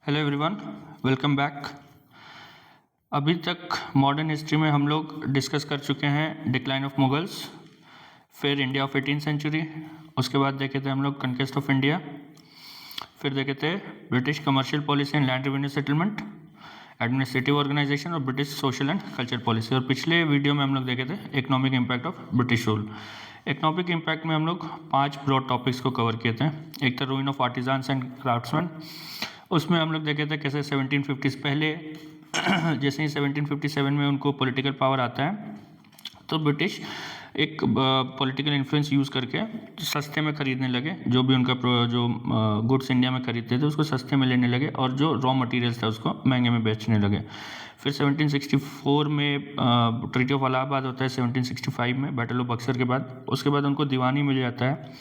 Hello everyone, welcome back. अभी तक modern history में हम लोग डिस्कस कर चुके हैं डिक्लाइन ऑफ मुगल्स, फिर इंडिया ऑफ 18th सेंचुरी, उसके बाद देखे थे हम लोग कन्क्वेस्ट ऑफ इंडिया, फिर देखे थे British commercial policy and land revenue settlement, administrative organisation और British social and culture policy. और पिछले वीडियो में हम लोग देखे थे economic impact of British rule. Economic impact में हम लोग 5 ब्रॉड टॉपिक्स को कवर किए थे। एक था रूइन ऑफ आर्टिजान्स एंड क्राफ्ट्समैन, उसमें हम लोग देखे थे कैसे 1750 पहले जैसे ही 1757 में उनको पॉलिटिकल पावर आता है तो ब्रिटिश एक पॉलिटिकल इन्फ्लुएंस यूज़ करके सस्ते में ख़रीदने लगे, जो भी उनका जो गुड्स इंडिया में ख़रीदते थे उसको सस्ते में लेने लगे और जो रॉ मटेरियल्स था उसको महंगे में बेचने लगे। फिर 1764 में ट्रीटी ऑफ इलाहाबाद होता है, 1765 में बैटल ऑफ बक्सर के बाद। उसके बाद उनको दीवानी मिल जाता है,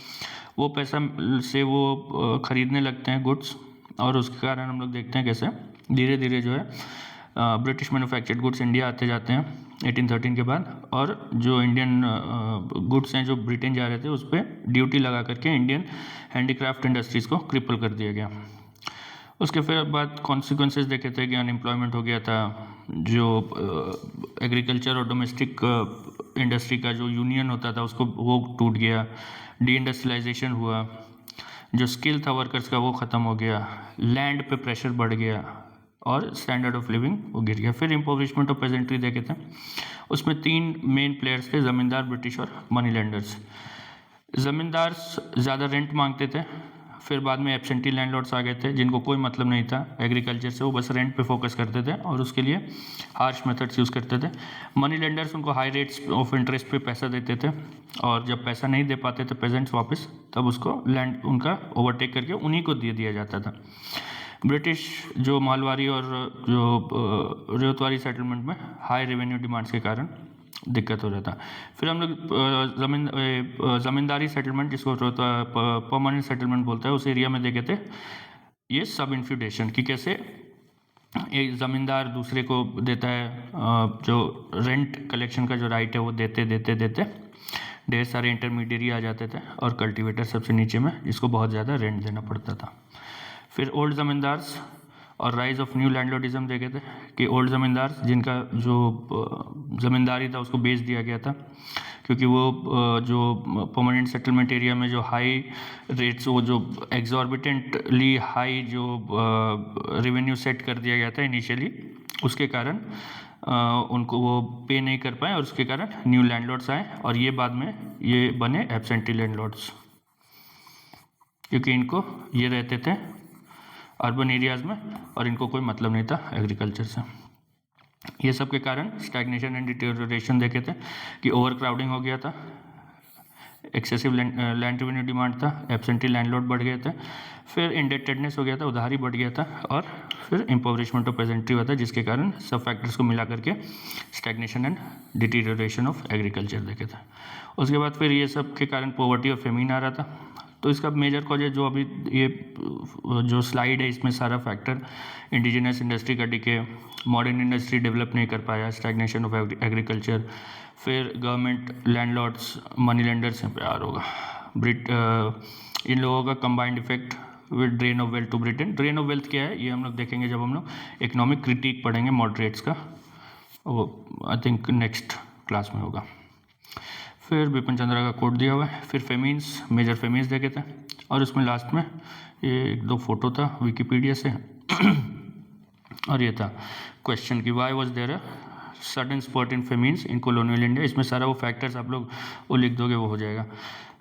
वो पैसा से वो ख़रीदने लगते हैं गुड्स, और उसके कारण हम लोग देखते हैं कैसे धीरे धीरे जो है ब्रिटिश मैन्युफैक्चर्ड गुड्स इंडिया आते जाते हैं 1813 के बाद, और जो इंडियन गुड्स हैं जो ब्रिटेन जा रहे थे उस पर ड्यूटी लगा करके इंडियन हैंडीक्राफ्ट इंडस्ट्रीज़ को क्रिपल कर दिया गया। उसके फिर बाद कॉन्सिक्वेंसेस देखे थे कि अनएम्प्लॉयमेंट हो गया था, जो एग्रीकल्चर और डोमेस्टिक इंडस्ट्री का जो यूनियन होता था उसको वो टूट गया, डी इंडस्ट्रियलाइजेशन हुआ, जो स्किल था वर्कर्स का वो ख़त्म हो गया, लैंड पे प्रेशर बढ़ गया और स्टैंडर्ड ऑफ लिविंग वो गिर गया। फिर इम्पोवरिशमेंट ऑफ पेजेंट्री देखे थे, उसमें 3 मेन प्लेयर्स थे, ज़मींदार, ब्रिटिश और मनी लैंडर्स। ज़मींदार ज़्यादा रेंट मांगते थे, फिर बाद में एब्सेंटी लैंडलॉर्ड्स आ गए थे जिनको कोई मतलब नहीं था एग्रीकल्चर से, वो बस रेंट पे फोकस करते थे और उसके लिए हार्श मेथड्स यूज़ करते थे। मनी लेंडर्स उनको हाई रेट्स ऑफ इंटरेस्ट पे पैसा देते थे, और जब पैसा नहीं दे पाते थे पेजेंट्स वापस, तब उसको लैंड उनका ओवरटेक करके उन्हीं को दे दिया जाता था। ब्रिटिश जो मालवारी और जो रेतवारी सेटलमेंट में हाई रेवेन्यू डिमांड्स के कारण दिक्कत हो रहा था। फिर हम लोग ज़मींदारी सेटलमेंट, जिसको परमानेंट सेटलमेंट बोलता है, उस एरिया में देखे थे ये सब इन्फ्यूडेशन की कैसे एक ज़मींदार दूसरे को देता है जो रेंट कलेक्शन का जो राइट है वो देते देते देते ढेर सारे इंटरमीडियरी आ जाते थे और कल्टीवेटर सबसे नीचे में, जिसको बहुत ज़्यादा रेंट देना पड़ता था। फिर ओल्ड ज़मींदार्स और राइज ऑफ न्यू लैंडलॉर्डिज्म देखे थे कि ओल्ड ज़मींदार जिनका जो ज़मींदारी था उसको बेच दिया गया था, क्योंकि वो जो परमानेंट सेटलमेंट एरिया में जो हाई रेट्स, वो जो एग्जॉर्बिटेंटली हाई जो रेवेन्यू सेट कर दिया गया था इनिशियली, उसके कारण उनको वो पे नहीं कर पाए और उसके कारण न्यू लैंडलॉर्ड्स आए, और ये बाद में ये बने एब्सेंटी लैंडलॉर्ड्स, क्योंकि इनको ये रहते थे अर्बन एरियाज़ में और इनको कोई मतलब नहीं था एग्रीकल्चर से। ये सब के कारण स्टैग्नेशन एंड डिटेरियोरेशन देखे थे कि ओवर क्राउडिंग हो गया था, एक्सेसिव लैंड रेवेन्यू डिमांड था, एब्सेंटी लैंडलॉर्ड बढ़ गए थे, फिर इंडेटेडनेस हो गया था, उधारी बढ़ गया था, और फिर इम्पोवरिशमेंट ऑफ पेजेंट्री हुआ था, जिसके कारण सब फैक्टर्स को मिला करके stagnation and deterioration of agriculture देखे थे। उसके बाद फिर ये सब के कारण पॉवर्टी और फेमिन आ रहा था। तो इसका मेजर कॉज है जो अभी ये जो स्लाइड है इसमें सारा फैक्टर, इंडिजिनस इंडस्ट्री का डिके, मॉडर्न इंडस्ट्री डेवलप नहीं कर पाया, स्टैग्नेशन ऑफ एग्रीकल्चर, फिर गवर्नमेंट, लैंडलॉर्ड्स, मनी लेंडर्स से प्यार होगा, इन लोगों का combined effect with drain of wealth to Britain. Drain of wealth क्या है ये हम लोग देखेंगे जब हम लोग इकोनॉमिक क्रिटिक पढ़ेंगे मॉडरेट्स का, वो आई थिंक नेक्स्ट क्लास में होगा। फिर बिपिन चंद्रा का कोट दिया हुआ है, फिर फेमिन्स, मेजर फेमिन्स देखे थे, और उसमें लास्ट में ये 1-2 फोटो था विकीपीडिया से और ये था क्वेश्चन कि why was there a sudden spurt in famines in colonial India. इसमें सारा वो फैक्टर्स आप लोग वो लिख दोगे वो हो जाएगा।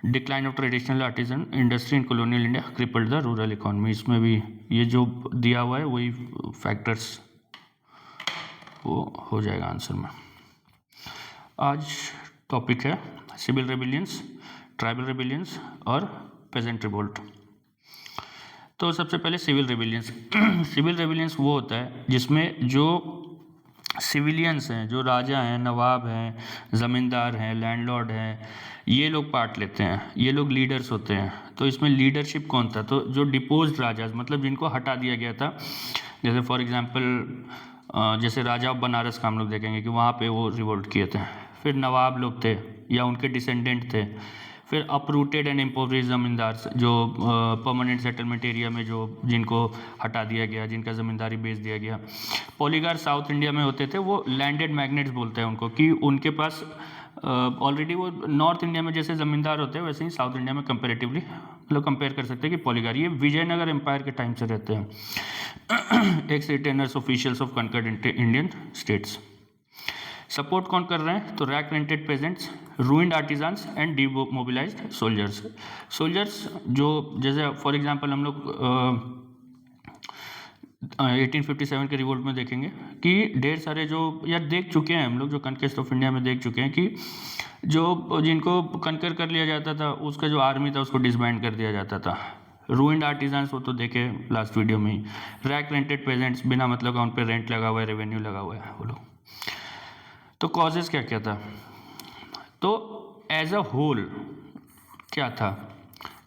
Decline of traditional artisan industry in colonial India crippled the rural economy, इसमें भी ये जो दिया हुआ है वही फैक्टर्स वो हो जाएगा आंसर में। आज टॉपिक है सिविल रेबिलियंस, ट्राइबल रेबिलियंस और पेजेंट रिवोल्ट। तो सबसे पहले सिविल रेबिलियंस। सिविल रेबिलियंस वो होता है जिसमें जो सिविलियंस हैं, जो राजा हैं, नवाब हैं, ज़मींदार हैं, लैंडलॉर्ड हैं, ये लोग पार्ट लेते हैं, ये लोग लीडर्स होते हैं। तो इसमें लीडरशिप कौन था? तो जो डिपोज्ड राजाज, मतलब जिनको हटा दिया गया था, जैसे फॉर एग्जांपल जैसे राजा ऑफ बनारस का हम लोग देखेंगे कि वहाँ पे वो रिवोल्ट किए थे। फिर नवाब लोग थे या उनके डिसेंडेंट थे, फिर अपरूटेड एंड इम्पोवरिश ज़मींदार जो परमानेंट सेटलमेंट एरिया में जो जिनको हटा दिया गया, जिनका ज़मींदारी बेच दिया गया। पॉलीगार साउथ इंडिया में होते थे, वो लैंडेड मैग्नेट्स बोलते हैं उनको, कि उनके पास ऑलरेडी वो नॉर्थ इंडिया में जैसे ज़मींदार होते हैं वैसे ही साउथ इंडिया में कंपेरेटिवली मतलब कंपेयर कर सकते हैं कि पॉलीगार ये विजयनगर एम्पायर के टाइम से रहते हैं। Ex retainers officials of conquered Indian states. Support कौन कर रहे हैं? तो rack rented peasants, ruined artisans and demobilised soldiers. Soldiers जो जैसे फॉर एग्जांपल हम लोग 1857 के रिवोल्ट में देखेंगे कि ढेर सारे जो या देख चुके हैं हम लोग, जो कनकेस्ट ऑफ इंडिया में देख चुके हैं कि जो जिनको कनकर कर लिया जाता था उसका जो आर्मी था उसको डिसबैंड कर दिया जाता था। रूइंड आर्टिजन्स वो तो देखे लास्ट वीडियो में ही। रैक रेंटेड पेजेंट्स, बिना मतलब का उन पर रेंट लगा हुआ है, रेवेन्यू लगा हुआ है वो लोग। तो कॉजेज़ क्या क्या था? तो एज अ होल क्या था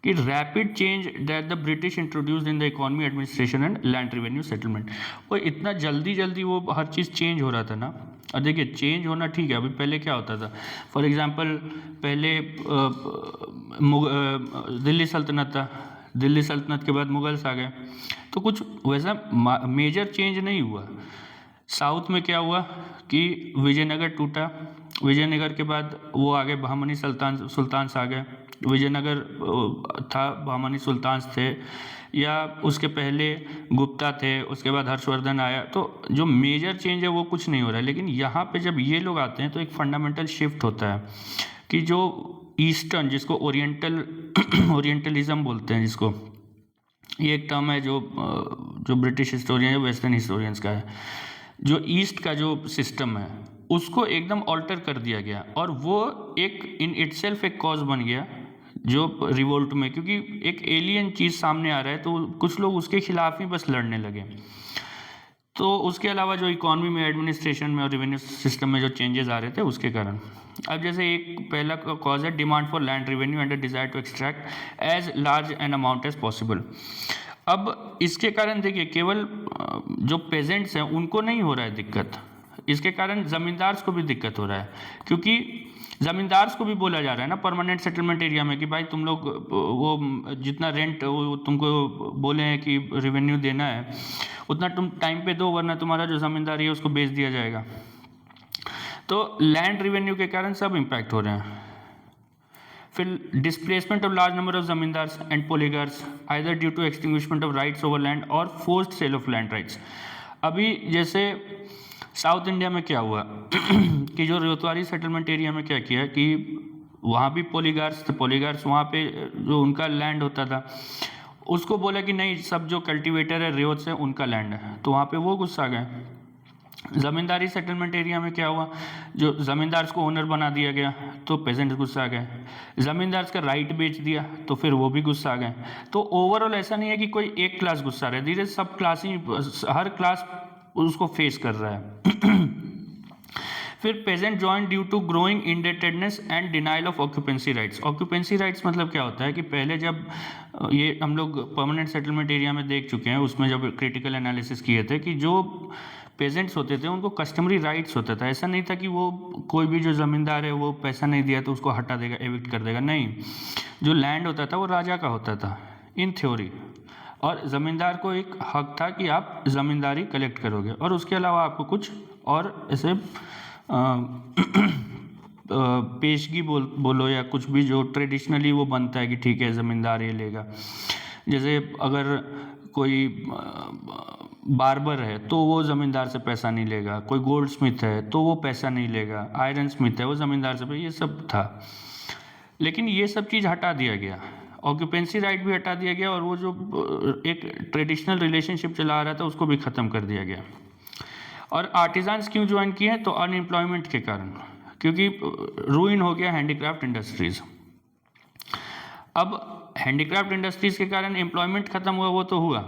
कि rapid change that the British introduced in the economy, administration and land revenue settlement. वो इतना जल्दी जल्दी वो हर चीज़ चेंज हो रहा था ना। और देखिए चेंज होना ठीक है, अभी पहले क्या होता था, फॉर एग्जांपल पहले दिल्ली सल्तनत था, दिल्ली सल्तनत के बाद मुगल्स आ गए, तो कुछ वैसा मेजर चेंज नहीं हुआ। साउथ में क्या हुआ कि विजयनगर टूटा, विजयनगर के बाद वो आगे बहमनी सुल्तान्स आ गए। विजयनगर था, बहमनी सुल्तान्स थे, या उसके पहले गुप्ता थे, उसके बाद हर्षवर्धन आया। तो जो मेजर चेंज है वो कुछ नहीं हो रहा है। लेकिन यहाँ पे जब ये लोग आते हैं तो एक फंडामेंटल शिफ्ट होता है कि जो ईस्टर्न, जिसको ओरिएंटलिज्म बोलते हैं, जिसको ये एक टर्म है जो ब्रिटिश हिस्टोरियन या वेस्टर्न हिस्टोरियंस का है, जो ईस्ट का जो सिस्टम है उसको एकदम ऑल्टर कर दिया गया। और वो एक इन इटसेल्फ एक कॉज बन गया जो रिवोल्ट में, क्योंकि एक एलियन चीज़ सामने आ रहा है तो कुछ लोग उसके खिलाफ ही बस लड़ने लगे। तो उसके अलावा जो इकोनॉमी में, एडमिनिस्ट्रेशन में और रेवेन्यू सिस्टम में जो चेंजेस आ रहे थे उसके कारण। अब जैसे एक पहला कॉज है demand for land revenue and a desire to extract as large an amount as possible. अब इसके कारण देखिए केवल जो पेजेंट्स हैं उनको नहीं हो रहा है दिक्कत, इसके कारण ज़मींदार्स को भी दिक्कत हो रहा है, क्योंकि ज़मींदार्स को भी बोला जा रहा है ना परमानेंट सेटलमेंट एरिया में कि भाई तुम लोग वो जितना रेंट वो तुमको बोले हैं कि रेवेन्यू देना है उतना तुम टाइम पे दो, वरना तुम्हारा जो ज़मींदारी है उसको बेच दिया जाएगा। तो लैंड रेवेन्यू के कारण सब इम्पैक्ट हो रहे हैं। फिर displacement of large number of zamindars and poligars either due to extinguishment of rights over land और forced sale of land rights. अभी जैसे साउथ इंडिया में क्या हुआ कि जो रेतवारी सेटलमेंट एरिया में क्या किया कि वहाँ भी पोलीगार्स थे, पोलीगार्स वहाँ पे जो उनका लैंड होता था उसको बोला कि नहीं, सब जो कल्टीवेटर है रेवत से उनका लैंड है, तो वहाँ पे वो गुस्सा गए। ज़मींदारी सेटलमेंट एरिया में क्या हुआ, जो ज़मींदार को ओनर बना दिया गया तो पेजेंट गुस्सा आ गए। ज़मींदार का राइट बेच दिया तो फिर वो भी गुस्सा आ गए। तो ओवरऑल ऐसा नहीं है कि कोई एक क्लास गुस्सा रहे, धीरे सब क्लास ही, हर क्लास उसको फेस कर रहा है। फिर peasant join due to growing indebtedness and denial of occupancy rights. Occupancy rights मतलब क्या होता है कि पहले जब ये हम लोग परमानेंट सेटलमेंट एरिया में देख चुके हैं, उसमें जब क्रिटिकल एनालिसिस किए थे कि जो पेजेंट्स होते थे उनको कस्टमरी राइट्स होता था। ऐसा नहीं था कि वो कोई भी जो ज़मींदार है वो पैसा नहीं दिया तो उसको हटा देगा, एविक्ट कर देगा, नहीं। जो लैंड होता था वो राजा का होता था इन थ्योरी, और ज़मींदार को एक हक था कि आप ज़मींदारी कलेक्ट करोगे और उसके अलावा आपको कुछ और ऐसे पेशगी बोलो या कुछ भी जो ट्रेडिशनली वो बनता है कि ठीक है ज़मींदार ये लेगा। जैसे अगर कोई बार्बर है तो वो ज़मींदार से पैसा नहीं लेगा, कोई गोल्ड स्मिथ है तो वो पैसा नहीं लेगा, आयरन स्मिथ है वो ज़मींदार से, ये सब था। लेकिन ये सब चीज़ हटा दिया गया, ऑक्यूपेंसी राइट भी हटा दिया गया, और वो जो एक ट्रेडिशनल रिलेशनशिप चला आ रहा था उसको भी ख़त्म कर दिया गया। और आर्टिजन्स क्यों ज्वाइन किए? तो अनएम्प्लॉयमेंट के कारण, क्योंकि रूइन हो गया हैंडीक्राफ्ट इंडस्ट्रीज़। अब हैंडीक्राफ्ट इंडस्ट्रीज़ के कारण एम्प्लॉयमेंट ख़त्म हुआ, वो तो हुआ,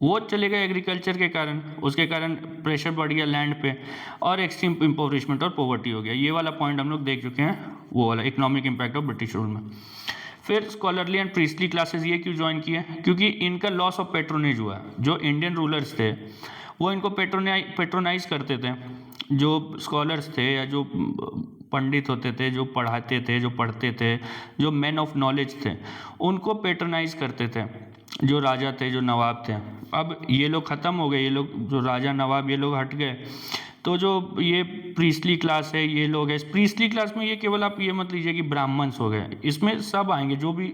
वो चलेगा एग्रीकल्चर के कारण, उसके कारण प्रेशर बढ़ गया लैंड पे और एक्सट्रीम इम्पोवरिशमेंट और पॉवर्टी हो गया। ये वाला पॉइंट हम लोग देख चुके हैं, वो वाला economic impact of British rule में। फिर स्कॉलरली एंड प्रीस्टली क्लासेस ये क्यों ज्वाइन किए? क्योंकि इनका लॉस ऑफ पेट्रोनेज हुआ। जो इंडियन रूलर्स थे वो इनको पेट्रोनाइज करते थे, जो स्कॉलर्स थे या जो पंडित होते थे, जो पढ़ाते थे, जो पढ़ते थे, जो मैन ऑफ नॉलेज थे, उनको पेट्रोनाइज करते थे, जो राजा थे, जो नवाब थे। अब ये लोग ख़त्म हो गए, ये लोग जो राजा नवाब ये लोग हट गए, तो जो ये प्रीस्टली क्लास है, ये लोग है, प्रीस्टली क्लास में ये केवल आप ये मत लीजिए कि ब्राह्मण्स हो गए, इसमें सब आएंगे जो भी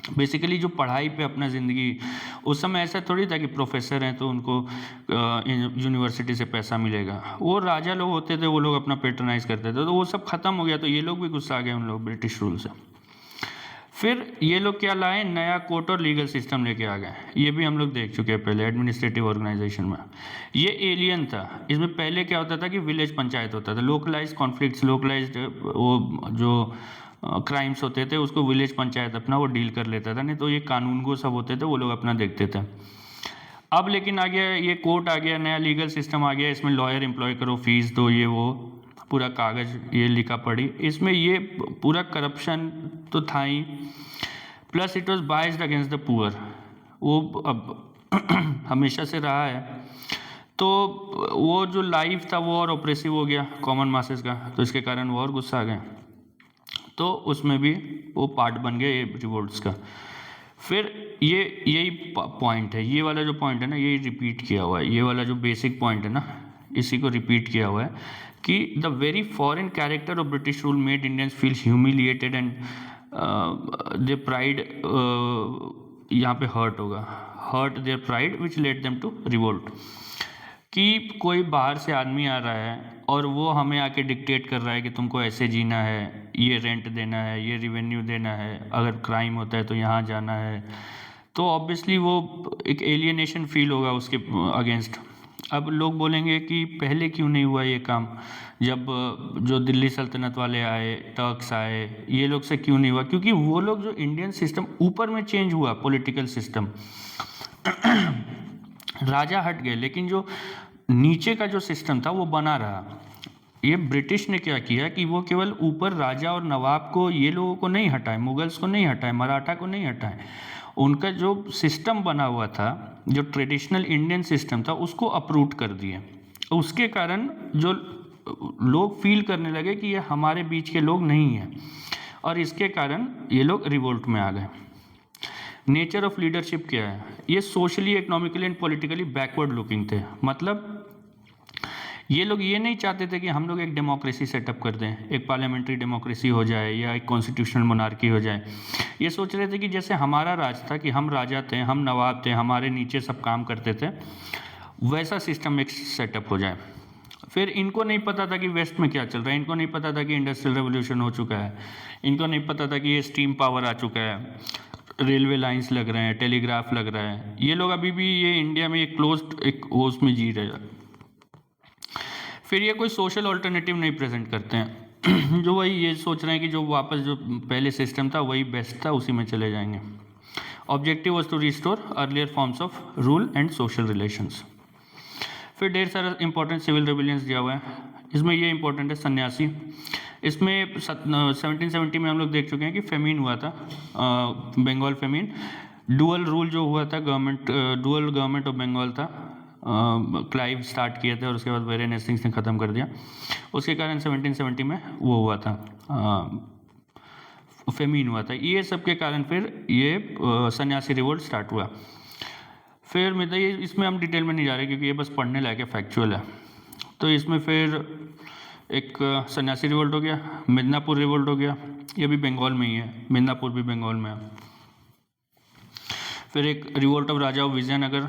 बेसिकली जो पढ़ाई पे अपना ज़िंदगी, उस समय ऐसा थोड़ी था कि प्रोफेसर हैं तो उनको यूनिवर्सिटी से पैसा मिलेगा। वो राजा लोग होते थे, वो लोग अपना पेट्रोनाइज करते थे, तो वो सब खत्म हो गया। तो ये लोग भी गुस्सा आ गए उन लोग ब्रिटिश रूल से। फिर ये लोग क्या लाए, नया कोर्ट और लीगल सिस्टम लेके आ गए। ये भी हम लोग देख चुके हैं पहले एडमिनिस्ट्रेटिव ऑर्गेनाइजेशन में। ये एलियन था। इसमें पहले क्या होता था कि विलेज पंचायत होता था, लोकलाइज कॉन्फ्लिक्ट्स, लोकलाइज्ड वो जो क्राइम्स होते थे उसको विलेज पंचायत अपना वो डील कर लेता था, नहीं तो ये कानूनगो सब होते थे वो लोग अपना देखते थे। अब लेकिन आ गया ये कोर्ट आ गया, नया लीगल सिस्टम आ गया, इसमें लॉयर एम्प्लॉय करो, फीस दो, ये वो पूरा कागज ये लिखा पड़ी। इसमें ये पूरा करप्शन तो था ही, plus it was biased against the poor. वो अब हमेशा से रहा है। तो वो जो लाइफ था वो और ऑप्रेसिव हो गया कॉमन मासेस का, तो इसके कारण वो और गुस्सा आ गए, तो उसमें भी वो पार्ट बन गया ये रिवोल्ट्स का। फिर ये यही पॉइंट है, ये वाला जो पॉइंट है ना, यही रिपीट किया हुआ है, ये वाला जो बेसिक पॉइंट है ना, इसी को रिपीट किया हुआ है कि the very foreign character of British rule made Indians feel humiliated and their pride यहाँ पे हर्ट होगा, hurt their pride which led them to revolt. कि कोई बाहर से आदमी आ रहा है और वो हमें आके डिक्टेट कर रहा है कि तुमको ऐसे जीना है, ये रेंट देना है, ये रिवेन्यू देना है, अगर क्राइम होता है तो यहाँ जाना है, तो ऑब्वियसली वो एक एलियनेशन फील होगा उसके अगेंस्ट। अब लोग बोलेंगे कि पहले क्यों नहीं हुआ ये काम, जब जो दिल्ली सल्तनत वाले आए, टर्क्स आए, ये लोग से क्यों नहीं हुआ? क्योंकि वो लोग जो इंडियन सिस्टम ऊपर में चेंज हुआ, पॉलिटिकल सिस्टम राजा हट गए, लेकिन जो नीचे का जो सिस्टम था वो बना रहा। ये ब्रिटिश ने क्या किया कि वो केवल ऊपर राजा और नवाब को, ये लोगों को नहीं हटाए, मुगल्स को नहीं हटाए, मराठा को नहीं हटाए, उनका जो सिस्टम बना हुआ था, जो ट्रेडिशनल इंडियन सिस्टम था, उसको अप्रूव कर दिए। उसके कारण जो लोग फील करने लगे कि ये हमारे बीच के लोग नहीं हैं, और इसके कारण ये लोग रिवोल्ट में आ गए। नेचर ऑफ लीडरशिप क्या है? ये socially, economically and politically backward looking थे। मतलब ये लोग ये नहीं चाहते थे कि हम लोग एक डेमोक्रेसी सेटअप कर दें, एक पार्लियामेंट्री डेमोक्रेसी हो जाए या एक कॉन्स्टिट्यूशनल मोनार्की हो जाए। ये सोच रहे थे कि जैसे हमारा राज था, कि हम राजा थे, हम नवाब थे, हमारे नीचे सब काम करते थे, वैसा सिस्टम एक सेटअप हो जाए। फिर इनको नहीं पता था कि वेस्ट में क्या चल रहा है, इनको नहीं पता था कि इंडस्ट्रियल रेवोल्यूशन हो चुका है, इनको नहीं पता था कि ये स्टीम पावर आ चुका है, रेलवे लाइंस लग रहे हैं, टेलीग्राफ लग रहा है। ये लोग अभी भी ये इंडिया में एक क्लोज्ड एक होस्ट में जी रहे हैं। फिर ये कोई सोशल ऑल्टरनेटिव नहीं प्रेजेंट करते हैं जो वही ये सोच रहे हैं कि जो वापस जो पहले सिस्टम था वही बेस्ट था, उसी में चले जाएंगे। Objective was to restore earlier forms of rule and social relations. फिर ढेर सारा इंपॉर्टेंट सिविल रेबिलियंस दिया हुआ है। इसमें ये इंपॉर्टेंट है सन्यासी। इसमें 1770 में हम लोग देख चुके हैं कि फेमीन हुआ था, बंगाल फेमीन। डुअल रूल जो हुआ था, government dual government of Bengal था, क्लाइव स्टार्ट किए थे और उसके बाद वेरियन हेस्टिंग्स ने ख़त्म कर दिया। उसके कारण 1770 में वो हुआ था, फेमीन हुआ था। ये सब के कारण फिर ये सन्यासी रिवोल्ट स्टार्ट हुआ। फिर मतलब ये इसमें हम डिटेल में नहीं जा रहे क्योंकि ये बस पढ़ने लायक है, फैक्चुअल है। तो इसमें फिर एक सन्यासी रिवोल्ट हो गया, मिदनापुर रिवोल्ट हो गया, ये भी बंगाल में ही है, मिदनापुर भी बंगाल में है। फिर एक revolt of raja of Vijayanagar,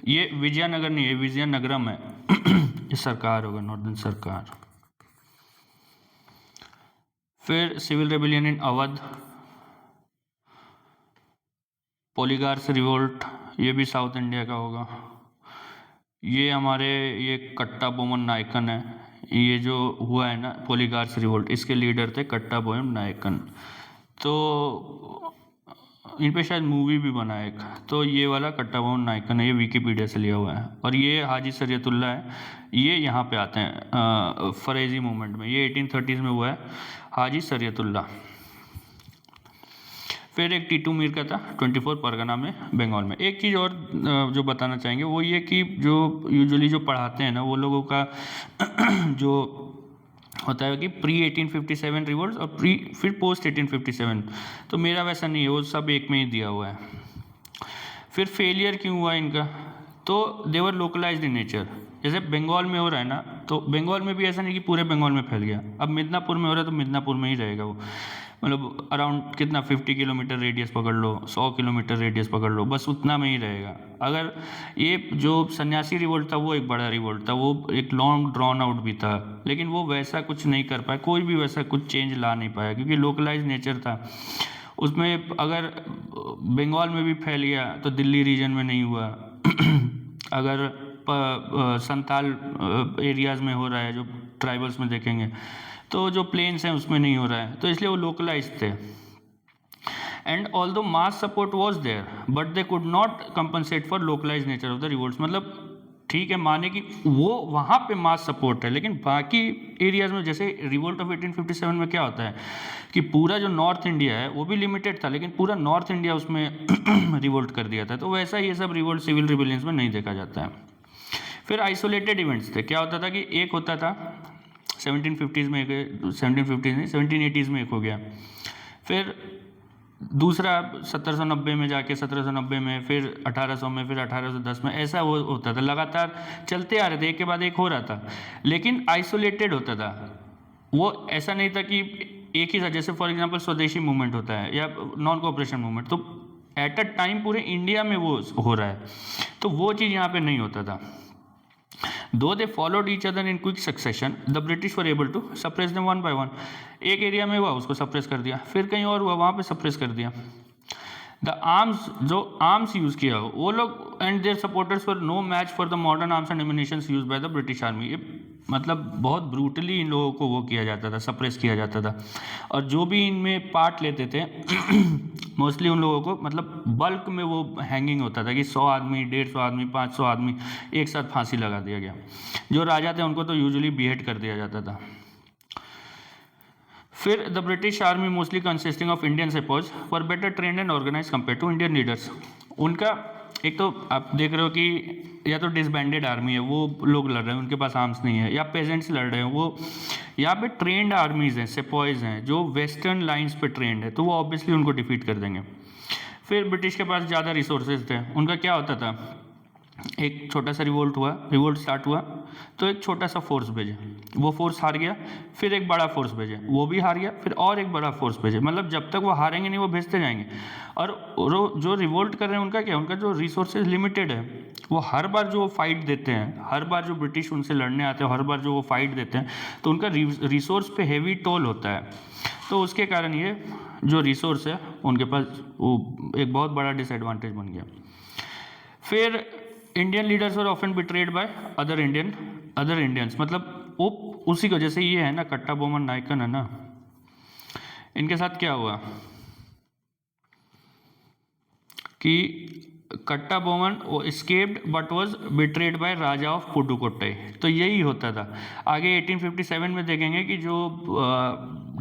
ये विजयनगर नहीं है, विजयनगरम है ये सरकार होगा, नॉर्दर्न सरकार। फिर सिविल रेबिलियन इन अवध, पोलीगार्स रिवोल्ट, ये भी साउथ इंडिया का होगा। ये हमारे ये कट्टा बोमन नायकन है, ये जो हुआ है ना पोलीगार्स रिवोल्ट, इसके लीडर थे कट्टा बोमन नायकन। तो इन पे शायद मूवी भी बना है एक, तो ये वाला कट्टा बोमन नायकन है, ये विकीपीडिया से लिया हुआ है। और ये हाजी शरीयतुल्लाह है, ये यहाँ पे आते हैं फरेजी मूवमेंट में, ये 1830s में हुआ है, हाजी शरीयतुल्लाह। फिर एक टीटू मीर का था 24 परगना में, बंगाल में। एक चीज़ और जो बताना चाहेंगे वो ये कि जो यूजुअली जो पढ़ाते हैं ना वो लोगों का जो होता है कि प्री 1857 रिवोल्ट और फिर पोस्ट 1857। तो मेरा वैसा नहीं है, वो सब एक में ही दिया हुआ है। फिर फेलियर क्यों हुआ इनका, तो देवर लोकलाइज्ड इन नेचर। जैसे बंगाल में हो रहा है ना, तो बंगाल में भी ऐसा नहीं कि पूरे बंगाल में फैल गया। अब मिदनापुर में हो रहा है तो मिदनापुर में ही रहेगा वो, मतलब अराउंड कितना 50 किलोमीटर रेडियस पकड़ लो, 100 किलोमीटर रेडियस पकड़ लो, बस उतना में ही रहेगा। अगर ये जो सन्यासी रिवोल्ट था वो एक बड़ा रिवोल्ट था, वो एक लॉन्ग ड्रॉन आउट भी था, लेकिन वो वैसा कुछ नहीं कर पाया, कोई भी वैसा कुछ चेंज ला नहीं पाया, क्योंकि लोकलाइज नेचर था उसमें। अगर बंगाल में भी फैल गया तो दिल्ली रीजन में नहीं हुआ। अगर संताल एरियाज़ में हो रहा है, जो ट्राइबल्स में देखेंगे, तो जो प्लेन्स हैं उसमें नहीं हो रहा है, तो इसलिए वो लोकलाइज थे। And although mass support was there but they could not compensate for localise nature of the revolts. मतलब ठीक है, माने कि वो वहाँ पे मास सपोर्ट है, लेकिन बाकी एरियाज में, जैसे रिवोल्ट ऑफ 1857 में क्या होता है कि पूरा जो नॉर्थ इंडिया है वो भी लिमिटेड था, लेकिन पूरा नॉर्थ इंडिया उसमें रिवोल्ट कर दिया था। तो वैसा ये सब रिवोल्ट सिविल रिबेलियंस में नहीं देखा जाता है। फिर आइसोलेटेड इवेंट्स थे। क्या होता था कि एक होता था 1750s में, 1750s नहीं 1780s में एक हो गया, फिर दूसरा 1790 में जाके 1790 में, फिर 1800 में, फिर 1810 में, ऐसा वो होता था, लगातार चलते आ रहे थे, एक के बाद एक हो रहा था, लेकिन आइसोलेटेड होता था। वो ऐसा नहीं था कि एक ही था, जैसे फॉर एग्जांपल स्वदेशी मूवमेंट होता है या नॉन कोऑपरेशन मूवमेंट, तो एट अ टाइम पूरे इंडिया में वो हो रहा है, तो वो चीज़ यहाँ पे नहीं होता था। Though they followed each other in quick succession, the British were able to suppress them one by one. एक एरिया में हुआ उसको सप्रेस कर दिया, फिर कहीं और हुआ वहाँ पे सप्रेस कर दिया। द आर्म्स, जो आर्म्स यूज़ किया वो लोग and their supporters were no match for the modern arms and ammunitions use by the British army. ये मतलब बहुत ब्रूटली इन लोगों को वो किया जाता था, सप्रेस किया जाता था, और जो भी इनमें पार्ट लेते थे मोस्टली उन लोगों को, मतलब बल्क में वो हैंगिंग होता था कि 100 आदमी, 150 आदमी, 500 आदमी एक साथ फांसी लगा दिया गया। जो राजा थे उनको तो यूजुअली बीहेड कर दिया जाता था। फिर the British army mostly consisting of Indian sepoys were better trained and organise compare to Indian leaders. उनका एक तो आप देख रहे हो कि या तो डिसबैंडेड आर्मी है, वो लोग लड़ रहे हैं, उनके पास आर्म्स नहीं है, या पेजेंट्स लड़ रहे हैं, वो यहाँ पे ट्रेंड आर्मीज़ हैं, सेपॉयज़ हैं जो वेस्टर्न लाइंस पे ट्रेंड है, तो वो ऑब्वियसली उनको डिफीट कर देंगे। फिर ब्रिटिश के पास ज़्यादा रिसोर्सेज थे। उनका क्या होता था, एक छोटा सा रिवोल्ट स्टार्ट हुआ तो एक छोटा सा फोर्स भेजे, वो फोर्स हार गया, फिर एक बड़ा फोर्स भेजे, वो भी हार गया, फिर और एक बड़ा फोर्स भेजे, मतलब जब तक वो हारेंगे नहीं वो भेजते जाएंगे। और जो रिवोल्ट कर रहे हैं उनका क्या, उनका जो रिसोर्सेज लिमिटेड है, वो हर बार जो वो फाइट देते हैं, हर बार जो ब्रिटिश उनसे लड़ने आते हैं, हर बार जो वो फाइट देते हैं, तो उनका रिसोर्स पे हेवी टोल होता है। तो उसके कारण ये जो रिसोर्स है उनके पास वो एक बहुत बड़ा डिसएडवांटेज बन गया। फिर Indian leaders were often betrayed by other Indians, मतलब वो उसी को, जैसे ये है ना कट्टा बोमन नायकन है ना, इनके साथ क्या हुआ कि Kattabomman escaped but was betrayed by raja of Pudukkottai. तो यही होता था। आगे 1857 में देखेंगे कि जो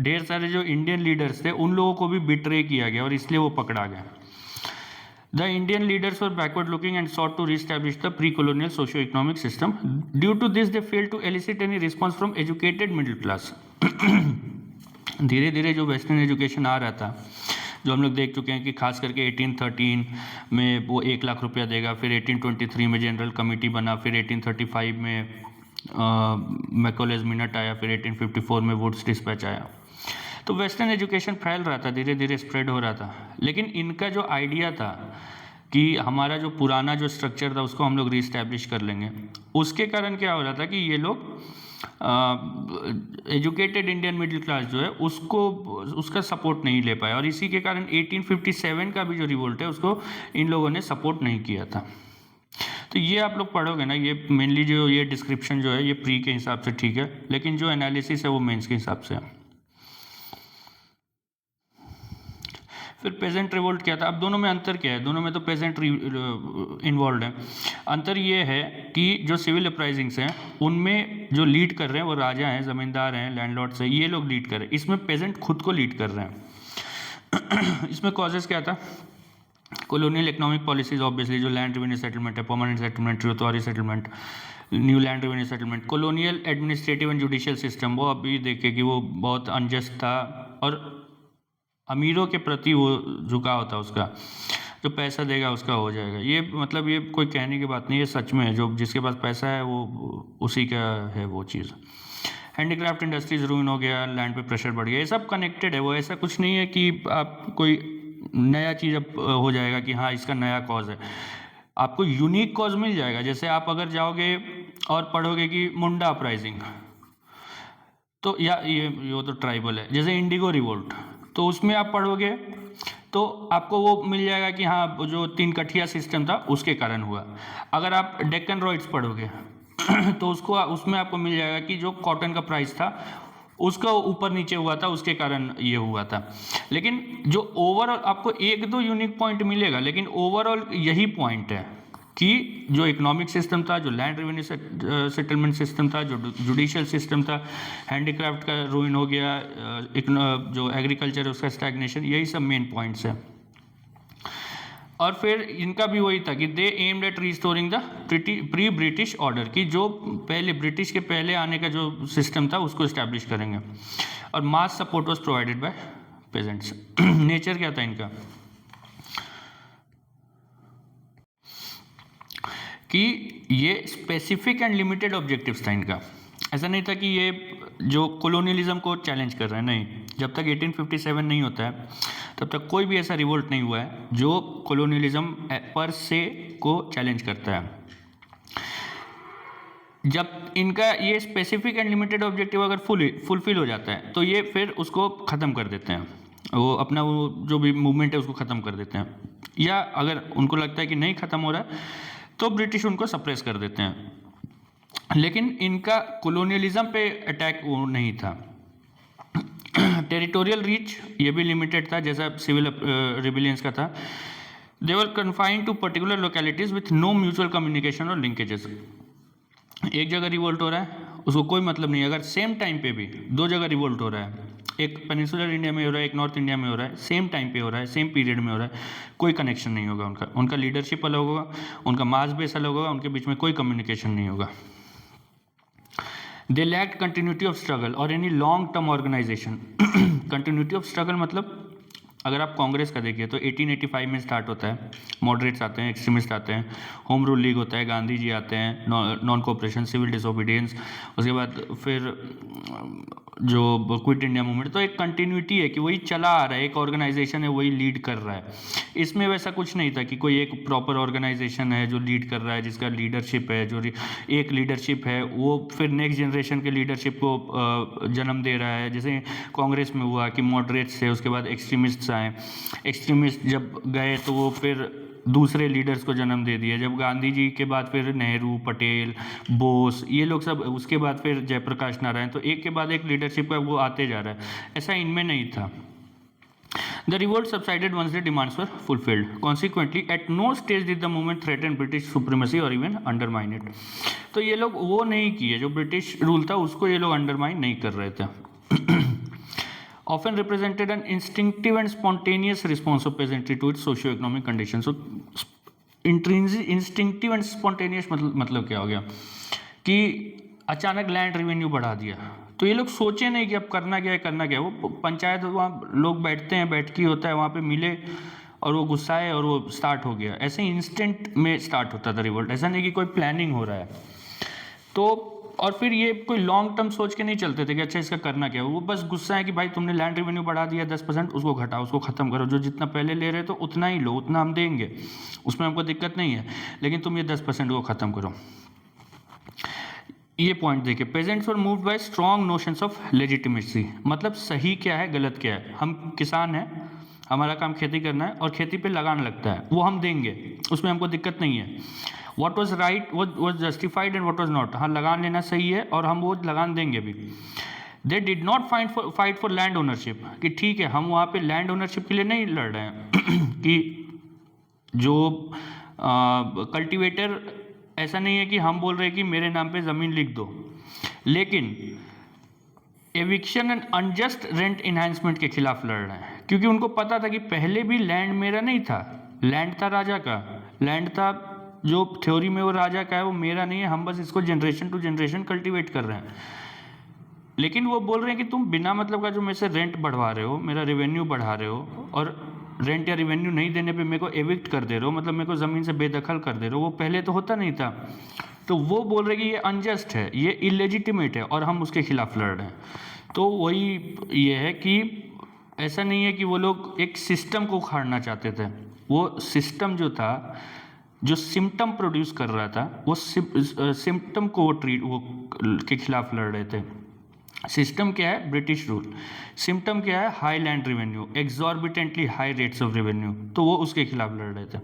ढेर सारे जो इंडियन लीडर्स थे उन लोगों को भी बिट्रे किया गया और इसलिए वो पकड़ा गया। The Indian leaders were backward looking and sought to re-establish the pre-colonial socio-economic system. Due to this, they failed to elicit any response from educated middle class. धीरे धीरे जो वेस्टर्न एजुकेशन आ रहा था, जो हम लोग देख चुके हैं कि खास करके 1813 में वो 1 लाख रुपया देगा, फिर 1823 में जनरल कमेटी बना, फिर 1835 में मैकॉलेज मिनट आया, फिर 1854 में वुड्स डिस्पैच आया। तो वेस्टर्न एजुकेशन फैल रहा था, धीरे धीरे स्प्रेड हो रहा था, लेकिन इनका जो आइडिया था कि हमारा जो पुराना जो स्ट्रक्चर था उसको हम लोग रीस्टैब्लिश कर लेंगे, उसके कारण क्या हो रहा था कि ये लोग एजुकेटेड इंडियन मिडिल क्लास जो है उसका सपोर्ट नहीं ले पाया, और इसी के कारण 1857 का भी जो रिवोल्ट है उसको इन लोगों ने सपोर्ट नहीं किया था। तो ये आप लोग पढ़ोगे ना, ये मेनली जो ये डिस्क्रिप्शन जो है ये प्री के हिसाब से ठीक है, लेकिन जो एनालिसिस है वो मेंस के हिसाब से है। फिर पेजेंट रिवोल्ट क्या था, अब दोनों में अंतर क्या है, दोनों में तो पेजेंट इन्वॉल्व है। अंतर ये है कि जो सिविल अपराइजिंग्स हैं उनमें जो लीड कर रहे हैं वो राजा हैं, ज़मींदार हैं, लैंडलॉर्ड्स हैं, ये लोग लीड कर रहे हैं। इसमें पेजेंट खुद को लीड कर रहे हैं। इसमें कॉजेज़ क्या था कॉलोनियल इकोनॉमिक पॉलिसीज ऑब्वियसली जो लैंड रेवेन्यू सेटलमेंट है, permanent settlement, tributary settlement, new land revenue settlement. Colonial administrative and judicial system, वो अभी देखे कि वो बहुत अनजस्ट था और अमीरों के प्रति वो झुकाव था उसका, जो पैसा देगा उसका हो जाएगा। ये मतलब ये कोई कहने की बात नहीं, ये सच में है, जो जिसके पास पैसा है वो उसी का है वो चीज़। हैंडीक्राफ्ट इंडस्ट्रीज रूइन हो गया, लैंड पे प्रेशर बढ़ गया, ये सब कनेक्टेड है। वो ऐसा कुछ नहीं है कि आप कोई नया चीज़ अब हो जाएगा कि हाँ इसका नया कॉज है, आपको यूनिक कॉज मिल जाएगा। जैसे आप अगर जाओगे और पढ़ोगे कि मुंडा अपराइजिंग, तो या ये तो ट्राइबल है, जैसे इंडिगो रिवोल्ट, तो उसमें आप पढ़ोगे तो आपको वो मिल जाएगा कि हाँ जो 3 कठिया सिस्टम था उसके कारण हुआ। अगर आप डेक्कन रॉयट्स पढ़ोगे तो उसमें आपको मिल जाएगा कि जो कॉटन का प्राइस था उसका ऊपर नीचे हुआ था, उसके कारण ये हुआ था। लेकिन जो ओवरऑल आपको 1-2 यूनिक पॉइंट मिलेगा, लेकिन ओवरऑल यही पॉइंट है कि जो इकोनॉमिक सिस्टम था, जो लैंड रेवेन्यू सेटलमेंट सिस्टम था, जो जुडिशियल सिस्टम था, हैंडीक्राफ्ट का रूइन हो गया, जो एग्रीकल्चर है उसका स्टैग्नेशन, यही सब मेन पॉइंट्स है। और फिर इनका भी वही था कि they aimed at restoring the pre British order, की जो पहले ब्रिटिश के पहले आने का जो सिस्टम था उसको इस्टेब्लिश करेंगे। और mass support was provided by peasants. Nature क्या था इनका कि ये स्पेसिफिक एंड लिमिटेड ऑब्जेक्टिव्स था इनका। ऐसा नहीं था कि ये जो कॉलोनियलिज्म को चैलेंज कर रहे हैं, नहीं। जब तक 1857 नहीं होता है तब तक कोई भी ऐसा रिवोल्ट नहीं हुआ है जो कॉलोनियलिज्म पर से को चैलेंज करता है। जब इनका ये स्पेसिफिक एंड लिमिटेड ऑब्जेक्टिव अगर फुलफिल हो जाता है तो ये फिर उसको ख़त्म कर देते हैं, वो अपना वो जो भी मूवमेंट है उसको ख़त्म कर देते हैं। या अगर उनको लगता है कि नहीं ख़त्म हो रहा है तो ब्रिटिश उनको सप्रेस कर देते हैं। लेकिन इनका कॉलोनियलिज्म पे अटैक वो नहीं था। टेरिटोरियल रीच ये भी लिमिटेड था, जैसा सिविल रिबिलियंस का था। They were confined to particular localities with no mutual communication और लिंकेजेस। एक जगह रिवोल्ट हो रहा है उसको कोई मतलब नहीं, अगर सेम टाइम पे भी 2 जगह रिवोल्ट हो रहा है, एक पेनिनसुलर इंडिया में हो रहा है, एक नॉर्थ इंडिया में हो रहा है, सेम टाइम पे हो रहा है, सेम पीरियड में हो रहा है, कोई कनेक्शन नहीं होगा उनका लीडरशिप अलग होगा, उनका मास बेस अलग होगा, उनके बीच में कोई कम्युनिकेशन नहीं होगा। They lacked continuity of struggle और any long term organisation. Continuity of struggle मतलब अगर आप कांग्रेस का देखिए तो 1885 में स्टार्ट होता है, मॉडरेट्स आते हैं, एक्सट्रीमिस्ट आते हैं, होम रूल लीग होता है, गांधी जी आते हैं, नॉन कोऑपरेशन, सिविल डिसोबीडियंस, उसके बाद फिर जो क्विट इंडिया मूवमेंट। तो एक कंटिन्यूटी है कि वही चला आ रहा है, एक ऑर्गेनाइजेशन है वही लीड कर रहा है। इसमें वैसा कुछ नहीं था कि कोई एक प्रॉपर ऑर्गेनाइजेशन है जो लीड कर रहा है, जिसका लीडरशिप है, जो एक लीडरशिप है वो फिर नेक्स्ट जनरेशन के लीडरशिप को जन्म दे रहा है। जैसे कांग्रेस में हुआ कि मॉडरेट्स थे, उसके बाद एक्सट्रीमिस्ट्स आए, एक्सट्रीमिस्ट जब गए तो वो फिर दूसरे लीडर्स को जन्म दे दिया। जब गांधी जी के बाद फिर नेहरू, पटेल, बोस, ये लोग सब, उसके बाद फिर जयप्रकाश नारायण, तो एक के बाद एक लीडरशिप का वो आते जा रहा है। ऐसा इनमें नहीं था। The revolt subsided once the demands were fulfilled. Consequently, at no stage did the movement threaten British supremacy or even undermine it. तो ये लोग वो नहीं किए, जो ब्रिटिश रूल था उसको ये लोग अंडरमाइन नहीं कर रहे थे। Often represented an instinctive and spontaneous response of peasantry to its socio-economic conditions. So, instinctive and spontaneous मतलब क्या हो गया कि अचानक लैंड रेवेन्यू बढ़ा दिया तो ये लोग सोचे नहीं कि अब करना क्या है। वो पंचायत वहाँ लोग बैठते हैं, बैठकी होता है, वहाँ पे मिले और वो गुस्साए और वो स्टार्ट हो गया। ऐसे इंस्टेंट में स्टार्ट होता था रिवोल्ट, ऐसा नहीं कि कोई प्लानिंग हो रहा है। तो और फिर ये कोई लॉन्ग टर्म सोच के नहीं चलते थे कि अच्छा इसका करना क्या है। वो बस गुस्सा है कि भाई तुमने लैंड रेवेन्यू बढ़ा दिया 10%, उसको घटाओ, उसको ख़त्म करो। जो जितना पहले ले रहे तो उतना ही लो, उतना हम देंगे, उसमें हमको दिक्कत नहीं है, लेकिन तुम ये 10% को ख़त्म करो। ये पॉइंट देखिए, pageants were moved by strong notions of legitimacy. मतलब सही क्या है, गलत क्या है। हम किसान हैं, हमारा काम खेती करना है और खेती पे लगान लगता है, वो हम देंगे, उसमें हमको दिक्कत नहीं है। What was right was justified and what was not. हाँ, लगान लेना सही है और हम वो लगान देंगे भी। They did not fight for land ownership, कि ठीक है हम वहाँ पे लैंड ओनरशिप के लिए नहीं लड़ रहे हैं कि जो कल्टीवेटर, ऐसा नहीं है कि हम बोल रहे हैं कि मेरे नाम पे ज़मीन लिख दो, लेकिन eviction and unjust rent enhancement के खिलाफ लड़ रहे हैं, क्योंकि उनको पता था कि पहले भी लैंड मेरा नहीं था, लैंड था राजा का, लैंड था जो थ्योरी में वो राजा का है, वो मेरा नहीं है, हम बस इसको जनरेशन टू जनरेशन कल्टीवेट कर रहे हैं। लेकिन वो बोल रहे हैं कि तुम बिना मतलब का जो मेरे से रेंट बढ़वा रहे हो, मेरा रेवेन्यू बढ़ा रहे हो, और रेंट या रेवेन्यू नहीं देने पे मेरे को एविक्ट कर दे रहे हो, मतलब मेरे को ज़मीन से बेदखल कर दे रहे हो, वो पहले तो होता नहीं था। तो वो बोल रहे कि ये अनजस्ट है, ये इलेजिटिमेट है और हम उसके खिलाफ लड़ रहे हैं। तो वही ये है कि ऐसा नहीं है कि वो लोग एक सिस्टम को उखाड़ना चाहते थे, वो सिस्टम जो था, जो सिम्टम प्रोड्यूस कर रहा था, वो सिम्टम को वो के खिलाफ लड़ रहे थे। सिस्टम क्या है? British rule. सिम्टम क्या है? High land revenue, exorbitantly high rates of revenue, तो वो उसके खिलाफ लड़ रहे थे।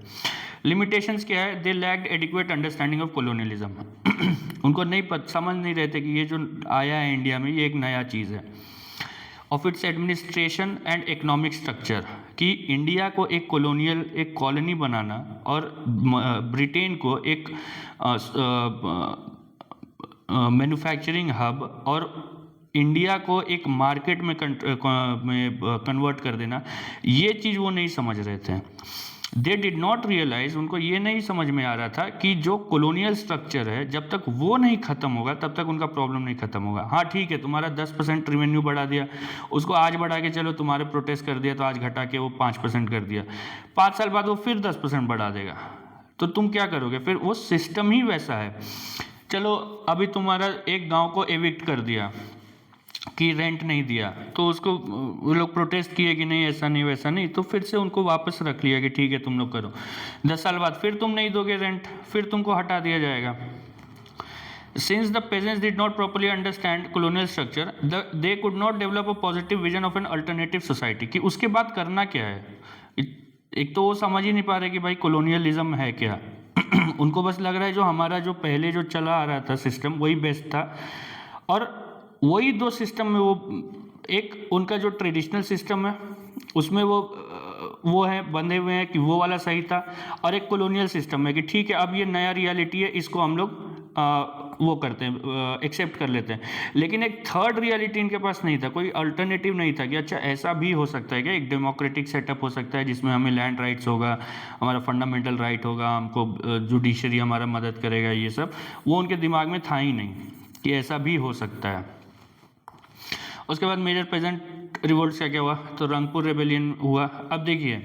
लिमिटेशंस क्या है? They lacked adequate understanding of colonialism. उनको नहीं समझ नहीं रहे थे कि ये जो आया है इंडिया में, ये एक नया चीज़ है। Of its administration and economic structure, कि इंडिया को एक कॉलोनियल, एक कॉलोनी बनाना और ब्रिटेन को एक मैन्युफैक्चरिंग हब और इंडिया को एक मार्केट में कन्वर्ट कर देना, ये चीज़ वो नहीं समझ रहे थे। दे डिड नॉट रियलाइज, उनको ये नहीं समझ में आ रहा था कि जो कॉलोनियल स्ट्रक्चर है, जब तक वो नहीं खत्म होगा तब तक उनका प्रॉब्लम नहीं खत्म होगा। हाँ ठीक है, तुम्हारा 10% रेवेन्यू बढ़ा दिया, उसको आज बढ़ा के चलो तुम्हारे प्रोटेस्ट कर दिया तो आज घटा के वो 5% कर दिया, 5 साल बाद वो फिर 10% बढ़ा देगा, तो तुम क्या करोगे? फिर वो सिस्टम ही वैसा है। चलो अभी तुम्हारा एक गांव को एविक्ट कर दिया कि रेंट नहीं दिया, तो उसको वो लोग प्रोटेस्ट किए कि नहीं ऐसा नहीं वैसा नहीं, तो फिर से उनको वापस रख लिया कि ठीक है तुम लोग करो। 10 साल बाद फिर तुम नहीं दोगे रेंट, फिर तुमको हटा दिया जाएगा। Since the peasants did not properly understand colonial structure, they could not develop a positive vision of an alternative society, कि उसके बाद करना क्या है। एक तो वो समझ ही नहीं पा रहे कि भाई कॉलोनियलिज्म है क्या। उनको बस लग रहा है जो हमारा जो पहले जो चला आ रहा था सिस्टम वही बेस्ट था, और वही दो सिस्टम में वो एक उनका जो ट्रेडिशनल सिस्टम है उसमें वो है बंधे हुए हैं कि वो वाला सही था, और एक कॉलोनियल सिस्टम है कि ठीक है अब ये नया रियलिटी है, इसको हम लोग वो करते हैं, एक्सेप्ट कर लेते हैं। लेकिन एक थर्ड रियलिटी इनके पास नहीं था, कोई अल्टरनेटिव नहीं था कि अच्छा ऐसा भी हो सकता है क्या, एक डेमोक्रेटिक सेटअप हो सकता है जिसमें हमें लैंड राइट्स होगा, हमारा फंडामेंटल राइट होगा, हमको जुडिशरी हमारा मदद करेगा, ये सब वो उनके दिमाग में था ही नहीं कि ऐसा भी हो सकता है। उसके बाद मेजर पेजेंट रिवोल्ट से क्या हुआ, तो रंगपुर रेबेलियन हुआ। अब देखिए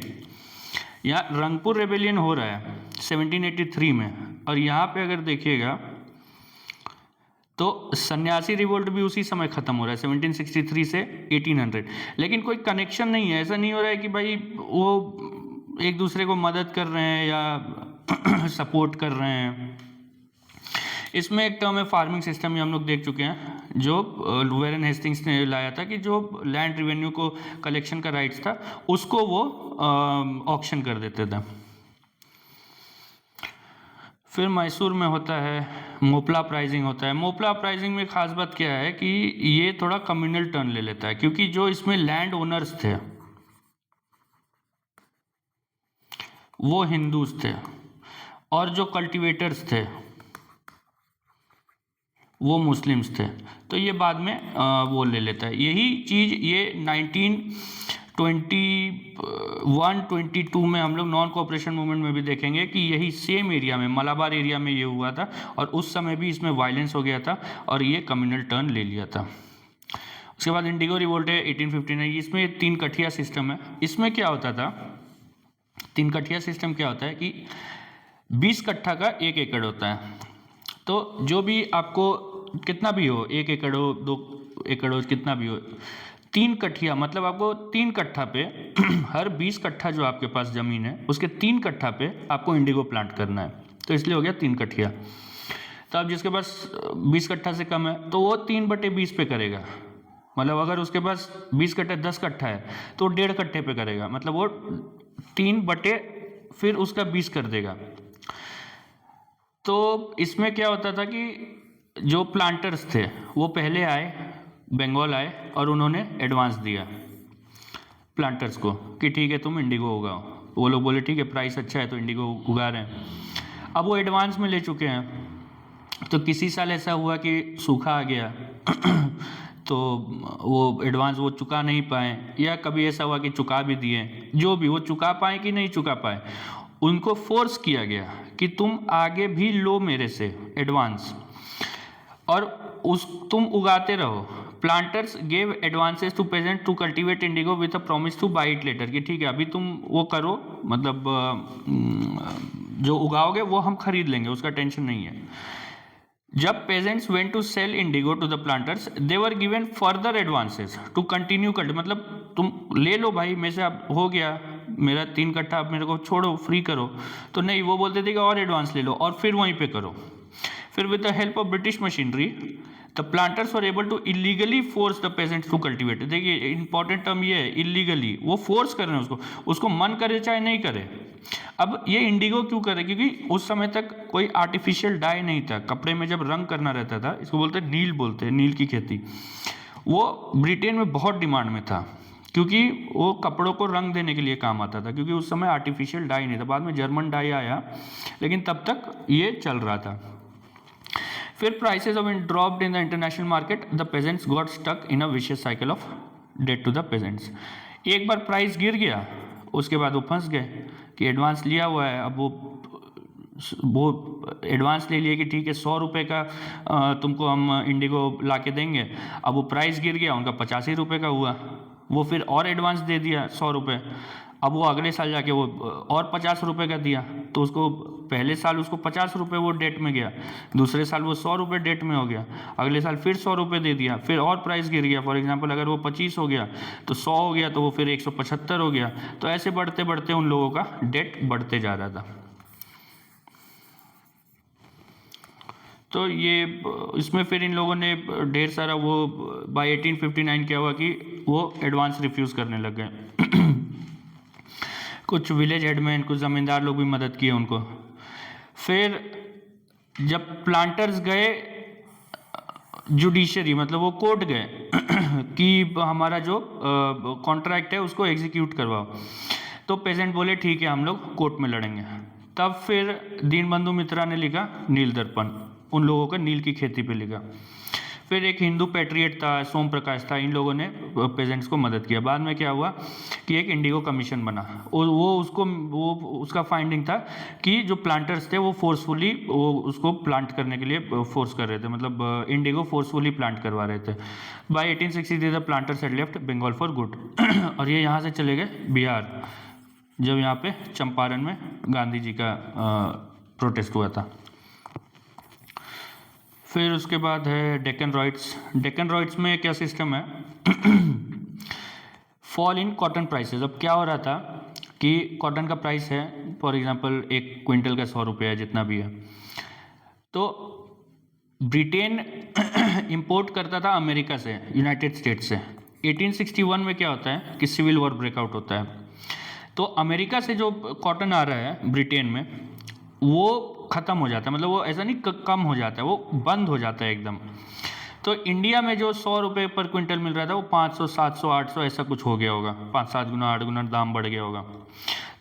यहाँ रंगपुर रेबेलियन हो रहा है 1783 में, और यहाँ पे अगर देखिएगा तो सन्यासी रिवोल्ट भी उसी समय खत्म हो रहा है 1763 से 1800। लेकिन कोई कनेक्शन नहीं है, ऐसा नहीं हो रहा है कि भाई वो एक दूसरे को मदद कर रहे हैं या सपोर्ट कर रहे हैं। इसमें एक टर्म है फार्मिंग सिस्टम, ये हम लोग देख चुके हैं, जो वेरन हेस्टिंग्स ने लाया था कि जो लैंड रेवेन्यू को कलेक्शन का राइट्स था उसको वो ऑक्शन कर देते थे। फिर मैसूर में होता है मोपला प्राइजिंग होता है। मोपला प्राइजिंग में खास बात क्या है कि ये थोड़ा कम्युनल टर्न ले लेता है, क्योंकि जो इसमें लैंड ओनर्स थे वो हिंदूज थे और जो कल्टीवेटर्स थे वो मुस्लिम्स थे, तो ये बाद में वो ले लेता है। यही चीज़ ये 1921-22 में हम लोग नॉन कोऑपरेशन मूवमेंट में भी देखेंगे कि यही सेम एरिया में, मलाबार एरिया में ये हुआ था, और उस समय भी इसमें वायलेंस हो गया था और ये कम्युनल टर्न ले लिया था। उसके बाद इंडिगो रिवोल्ट है 1859, इसमें 3 कठिया सिस्टम है। इसमें क्या होता था, 3 कठिया सिस्टम क्या होता है कि 20 कट्ठा का 1 एकड़ होता है, तो जो भी आपको कितना भी हो, 1 एकड़ हो 2 एकड़ हो कितना भी हो, 3 कट्ठिया मतलब आपको 3 कट्ठा पे हर 20 कट्ठा जो आपके पास ज़मीन है उसके 3 कट्ठा पे आपको इंडिगो प्लांट करना है, तो इसलिए हो गया 3 कट्ठिया। तो अब जिसके पास 20 कट्ठा से कम है तो वो 3/20 पे करेगा, मतलब अगर उसके पास 20 कट्ठा 10 कट्ठा है तो 1.5 कट्ठे पे करेगा, मतलब वो 3 फिर उसका 20 कर देगा। तो इसमें क्या होता था कि जो प्लांटर्स थे वो पहले आए, बंगाल आए, और उन्होंने एडवांस दिया प्लांटर्स को कि ठीक है तुम इंडिगो उगाओ। वो लोग बोले ठीक है प्राइस अच्छा है तो इंडिगो उगा रहे हैं। अब वो एडवांस में ले चुके हैं, तो किसी साल ऐसा हुआ कि सूखा आ गया तो वो एडवांस वो चुका नहीं पाए, या कभी ऐसा हुआ कि चुका भी दिए, जो भी वो चुका पाए कि नहीं चुका पाए, उनको फोर्स किया गया कि तुम आगे भी लो मेरे से एडवांस, और तुम उगाते रहो। Planters gave advances to peasant to cultivate indigo with a promise to buy it later, कि ठीक है अभी तुम वो करो, मतलब जो उगाओगे वो हम खरीद लेंगे, उसका टेंशन नहीं है। जब peasants went to sell indigo to the planters they were given further advances to continue cult, मतलब तुम ले लो भाई मेरे से, अब हो गया मेरा 3 कट्ठा, अब मेरे को छोड़ो, फ्री करो। तो नहीं, वो बोलते थे कि और एडवांस ले लो और फिर वहीं पे करो। फिर with the help of British machinery the planters were able to illegally force the peasants to cultivate. देखिए इंपॉर्टेंट टर्म ये है, इलीगली, वो फोर्स कर रहे हैं उसको मन करे चाहे नहीं करे। अब ये इंडिगो क्यों करे, क्योंकि उस समय तक कोई आर्टिफिशियल डाई नहीं था, कपड़े में जब रंग करना रहता था, इसको बोलते नील, बोलते हैं नील की खेती, वो ब्रिटेन में बहुत डिमांड में था, क्योंकि वो कपड़ों को रंग देने के लिए काम आता था, क्योंकि उस समय आर्टिफिशियल डाई नहीं था। बाद में जर्मन डाई आया, लेकिन तब तक ये चल रहा था। फिर prices of dropped in the international market, the peasants got stuck in a vicious cycle of debt to the peasants. एक बार प्राइस गिर गया, उसके बाद वो फंस गए कि एडवांस लिया हुआ है, अब वो एडवांस ले लिए कि ठीक है 100 रुपये का तुमको हम इंडिगो ला के देंगे। अब वो प्राइस गिर गया, उनका 85 रुपये का हुआ, वो फिर और एडवांस दे दिया 100 रुपये। अब वो अगले साल जाके वो और 50 रुपये का दिया, तो उसको पहले साल उसको 50 रुपये वो डेट में गया, दूसरे साल वो 100 रुपये डेट में हो गया, अगले साल फिर 100 रुपये दे दिया, फिर और प्राइस गिर गया। फॉर एग्जांपल अगर वो 25 हो गया तो 100 हो गया, तो वो फिर 175 हो गया। तो ऐसे बढ़ते बढ़ते उन लोगों का डेट बढ़ते जा रहा था। तो ये इसमें फिर इन लोगों ने ढेर सारा वो बाय 1859 क्या हुआ कि वो एडवांस रिफ्यूज़ करने लग गए। कुछ विलेज हेडमैन, कुछ ज़मींदार लोग भी मदद किए उनको। फिर जब प्लांटर्स गए जुडिशरी, मतलब वो कोर्ट गए कि हमारा जो कॉन्ट्रैक्ट है उसको एग्जीक्यूट करवाओ, तो पेजेंट बोले ठीक है हम लोग कोर्ट में लड़ेंगे। तब फिर दीनबंधु मित्रा ने लिखा नील दर्पण, उन लोगों का नील की खेती पे लिखा। फिर एक हिंदू पैट्रियट था सोम प्रकाश था, इन लोगों ने पेजेंट्स को मदद किया। बाद में क्या हुआ कि एक इंडिगो कमीशन बना, वो उसका फाइंडिंग था कि जो प्लांटर्स थे वो फोर्सफुली वो उसको प्लांट करने के लिए फोर्स कर रहे थे, मतलब इंडिगो फोर्सफुली प्लांट करवा रहे थे। By 1863 the planters had left Bengal for good. और ये यहाँ से चले गए बिहार, जब यहाँ पे चंपारण में गांधी जी का प्रोटेस्ट हुआ था। फिर उसके बाद है डेक्कन रॉयट्स। डेक्कन रॉयट्स में क्या सिस्टम है, फॉल इन कॉटन प्राइसेस। अब क्या हो रहा था कि कॉटन का प्राइस है फॉर एग्जांपल 1 क्विंटल का 100 रुपये है, जितना भी है, तो ब्रिटेन इंपोर्ट करता था अमेरिका से, यूनाइटेड स्टेट्स से। 1861 में क्या होता है कि सिविल वॉर ब्रेकआउट होता है, तो अमेरिका से जो कॉटन आ रहा है ब्रिटेन में वो ख़त्म हो जाता है, मतलब वो ऐसा नहीं कम हो जाता है, वो बंद हो जाता है एकदम। तो इंडिया में जो 100 रुपये पर क्विंटल मिल रहा था वो 500, 700, 800 ऐसा कुछ हो गया होगा, 5-7 गुना 8 गुना दाम बढ़ गया होगा।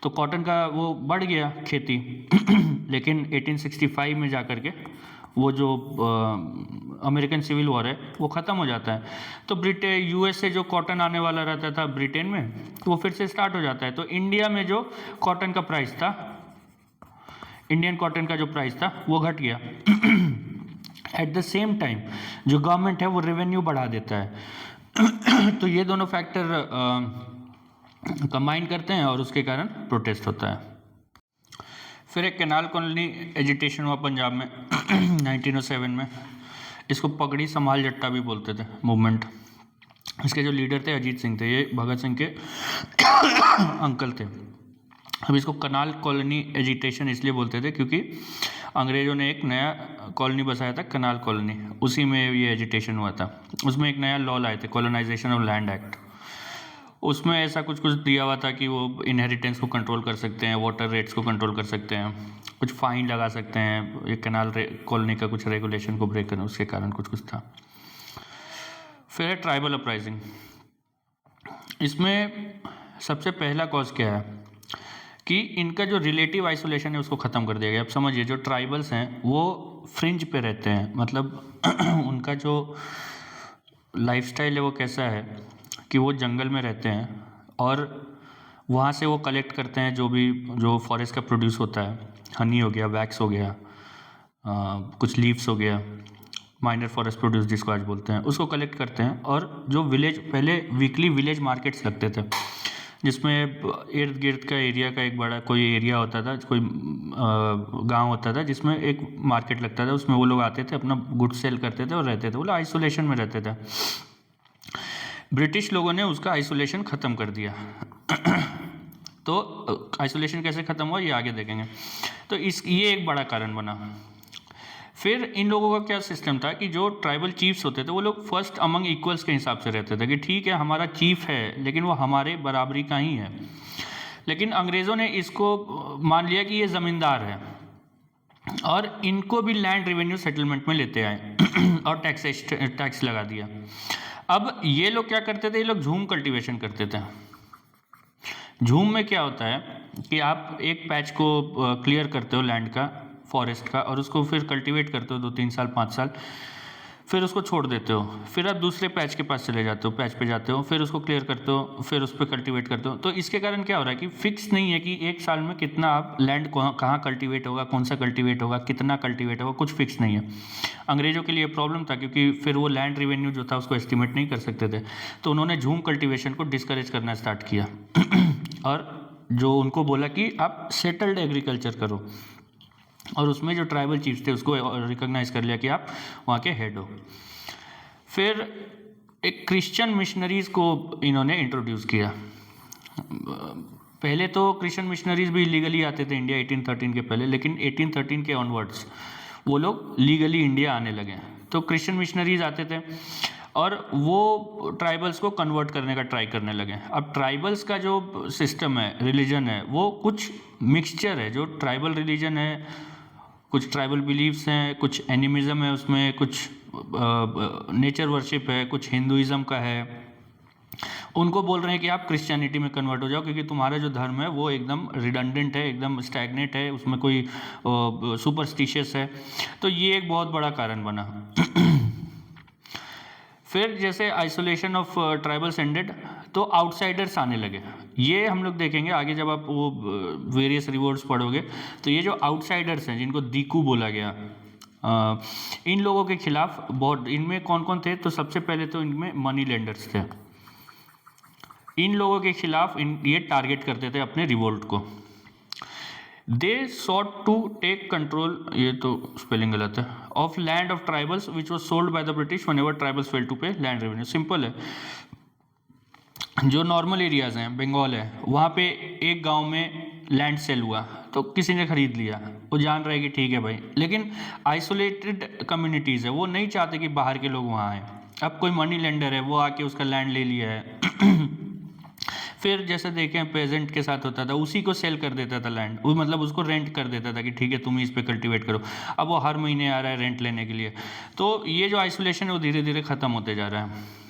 तो कॉटन का वो बढ़ गया खेती। लेकिन 1865 में जा कर के वो जो अमेरिकन सिविल वॉर है वो ख़त्म हो जाता है। तो यूएस से जो कॉटन आने वाला रहता था ब्रिटेन में, तो वो फिर से स्टार्ट हो जाता है। तो इंडिया में जो कॉटन का प्राइस था, इंडियन कॉटन का जो प्राइस था वो घट गया। एट द सेम टाइम जो गवर्नमेंट है वो रेवेन्यू बढ़ा देता है। तो ये दोनों फैक्टर कंबाइन करते हैं और उसके कारण प्रोटेस्ट होता है। फिर एक कैनाल कॉलोनी एजिटेशन हुआ पंजाब में 1907 में। इसको पगड़ी संभाल जट्टा भी बोलते थे मूवमेंट। इसके जो लीडर थे अजीत सिंह थे, ये भगत सिंह के अंकल थे। अब इसको कनाल कॉलोनी एजिटेशन इसलिए बोलते थे क्योंकि अंग्रेज़ों ने एक नया कॉलोनी बसाया था, कनाल कॉलोनी, उसी में ये एजिटेशन हुआ था। उसमें एक नया लॉ लाए थे, कॉलोनाइजेशन ऑफ लैंड एक्ट। उसमें ऐसा कुछ दिया हुआ था कि वो इनहेरिटेंस को कंट्रोल कर सकते हैं, वाटर रेट्स को कंट्रोल कर सकते हैं, कुछ फाइन लगा सकते हैं, ये कनाल कॉलोनी का कुछ रेगुलेशन को ब्रेक करने उसके कारण कुछ था। फिर है ट्राइबल अपराइजिंग। इसमें सबसे पहला कॉज क्या है कि इनका जो रिलेटिव आइसोलेशन है उसको ख़त्म कर दिया गया। अब समझिए जो ट्राइबल्स हैं वो फ्रिंज पे रहते हैं, मतलब उनका जो लाइफस्टाइल है वो कैसा है कि वो जंगल में रहते हैं और वहाँ से वो कलेक्ट करते हैं जो फॉरेस्ट का प्रोड्यूस होता है, हनी हो गया, वैक्स हो गया, कुछ लीव्स हो गया, माइनर फॉरेस्ट प्रोड्यूस जिसको आज बोलते हैं, उसको कलेक्ट करते हैं। और जो विलेज, पहले वीकली विलेज मार्केट्स लगते थे, जिसमें इर्द गिर्द का एरिया का एक बड़ा कोई एरिया होता था, कोई गांव होता था, जिसमें एक मार्केट लगता था, उसमें वो लोग आते थे, अपना गुड्स सेल करते थे और रहते थे। वो लोग आइसोलेशन में रहते थे। ब्रिटिश लोगों ने उसका आइसोलेशन ख़त्म कर दिया। तो आइसोलेशन कैसे ख़त्म हुआ ये आगे देखेंगे। तो ये एक बड़ा कारण बना। फिर इन लोगों का क्या सिस्टम था कि जो ट्राइबल चीफ्स होते थे वो लोग फर्स्ट अमंग इक्वल्स के हिसाब से रहते थे कि ठीक है हमारा चीफ है लेकिन वो हमारे बराबरी का ही है। लेकिन अंग्रेज़ों ने इसको मान लिया कि ये ज़मींदार है और इनको भी लैंड रेवेन्यू सेटलमेंट में लेते आए और टैक्स लगा दिया। अब ये लोग क्या करते थे, ये लोग झूम कल्टीवेशन करते थे। झूम में क्या होता है कि आप एक पैच को क्लियर करते हो लैंड का, फॉरेस्ट का, और उसको फिर कल्टीवेट करते हो 2-3 साल 5 साल, फिर उसको छोड़ देते हो, फिर आप दूसरे पैच के पास चले जाते हो, पैच पे जाते हो, फिर उसको क्लियर करते हो, फिर उस पर कल्टीवेट करते हो। तो इसके कारण क्या हो रहा है कि फिक्स नहीं है कि एक साल में कितना आप लैंड कहाँ कल्टीवेट होगा, कौन सा कल्टीवेट होगा, कितना कल्टीवेट होगा, कुछ फिक्स नहीं है। अंग्रेज़ों के लिए प्रॉब्लम था क्योंकि फिर वो लैंड रेवेन्यू जो था उसको एस्टिमेट नहीं कर सकते थे, तो उन्होंने झूम कल्टीवेशन को डिस्करेज करना स्टार्ट किया और जो उनको बोला कि आप सेटल्ड एग्रीकल्चर करो, और उसमें जो ट्राइबल चीफ्स थे उसको रिकॉग्नाइज कर लिया कि आप वहाँ के हेड हो। फिर एक क्रिश्चियन मिशनरीज़ को इन्होंने इंट्रोड्यूस किया। पहले तो क्रिश्चियन मिशनरीज़ भी लीगली आते थे इंडिया 1813 के पहले, लेकिन 1813 के ऑनवर्ड्स वो लोग लीगली इंडिया आने लगे। तो क्रिश्चियन मिशनरीज़ आते थे और वो ट्राइबल्स को कन्वर्ट करने का ट्राई करने लगे। अब ट्राइबल्स का जो सिस्टम है, रिलीजन है, वो कुछ मिक्सचर है। जो ट्राइबल रिलीजन है, कुछ ट्राइबल बिलीव्स हैं, कुछ एनिमिज़म है उसमें, कुछ नेचर वर्शिप है, कुछ हिंदुइज़म का है। उनको बोल रहे हैं कि आप क्रिश्चियनिटी में कन्वर्ट हो जाओ क्योंकि तुम्हारा जो धर्म है वो एकदम रिडंडेंट है, एकदम स्टैग्नेट है, उसमें कोई सुपरस्टिशियस है। तो ये एक बहुत बड़ा कारण बना। फिर जैसे आइसोलेशन ऑफ ट्राइबल्स एंडेड तो आउटसाइडर्स आने लगे। ये हम लोग देखेंगे आगे जब आप वो वेरियस रिवॉर्ड्स पढ़ोगे। तो ये जो आउटसाइडर्स हैं जिनको दीकू बोला गया, इन लोगों के खिलाफ बहुत, इनमें कौन कौन थे, तो सबसे पहले तो इनमें मनी लेंडर्स थे। इन लोगों के खिलाफ ये टारगेट करते थे अपने रिवोल्ट को। They sought to take control, ये तो स्पेलिंग गलत है, of land of tribals which was sold by the British whenever tribals fail to pay land revenue. Simple है, जो नॉर्मल एरियाज हैं, बंगाल है, वहाँ पे एक गांव में लैंड सेल हुआ तो किसी ने खरीद लिया, वो जान रहा है कि ठीक है भाई, लेकिन आइसोलेटेड कम्युनिटीज़ है, वो नहीं चाहते कि बाहर के लोग वहाँ आए। अब कोई मनी लेंडर है वो आके उसका लैंड ले लिया है फिर जैसे देखें पेजेंट के साथ होता था, उसी को सेल कर देता था लैंड, वो मतलब उसको रेंट कर देता था कि ठीक है तुम इस पे कल्टीवेट करो। अब वो हर महीने आ रहा है रेंट लेने के लिए। तो ये जो आइसोलेशन है वो धीरे धीरे खत्म होते जा रहा है।